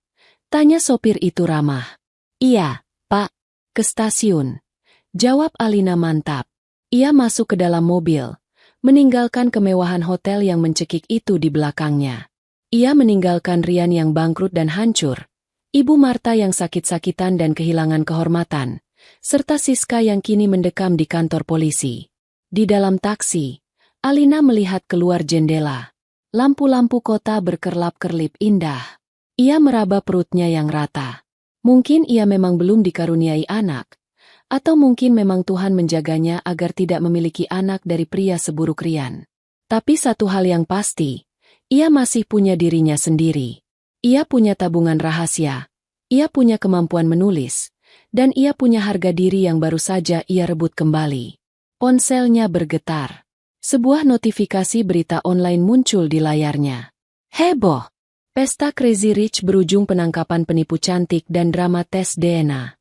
Tanya sopir itu ramah. Iya, Pak. Ke stasiun. Jawab Alina mantap. Ia masuk ke dalam mobil, meninggalkan kemewahan hotel yang mencekik itu di belakangnya. Ia meninggalkan Rian yang bangkrut dan hancur, Ibu Marta yang sakit-sakitan dan kehilangan kehormatan, serta Siska yang kini mendekam di kantor polisi. Di dalam taksi, Alina melihat keluar jendela. Lampu-lampu kota berkerlap-kerlip indah. Ia meraba perutnya yang rata. Mungkin ia memang belum dikaruniai anak. Atau mungkin memang Tuhan menjaganya agar tidak memiliki anak dari pria seburuk Rian. Tapi satu hal yang pasti, ia masih punya dirinya sendiri. Ia punya tabungan rahasia. Ia punya kemampuan menulis. Dan ia punya harga diri yang baru saja ia rebut kembali. Ponselnya bergetar. Sebuah notifikasi berita online muncul di layarnya. Heboh! Pesta Crazy Rich berujung penangkapan penipu cantik dan drama tes DNA.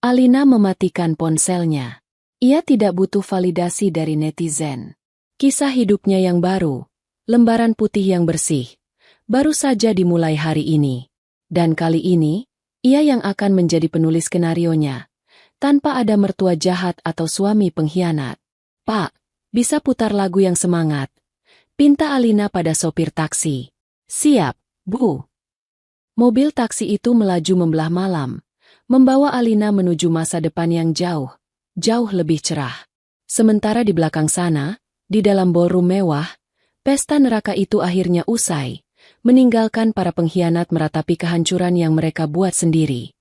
Alina mematikan ponselnya. Ia tidak butuh validasi dari netizen. Kisah hidupnya yang baru, lembaran putih yang bersih. Baru saja dimulai hari ini. Dan kali ini, ia yang akan menjadi penulis skenarionya. Tanpa ada mertua jahat atau suami pengkhianat. Pak, bisa putar lagu yang semangat. Pinta Alina pada sopir taksi. Siap, Bu. Mobil taksi itu melaju membelah malam. Membawa Alina menuju masa depan yang jauh lebih cerah. Sementara di belakang sana, di dalam ballroom mewah, pesta neraka itu akhirnya usai, meninggalkan para pengkhianat meratapi kehancuran yang mereka buat sendiri.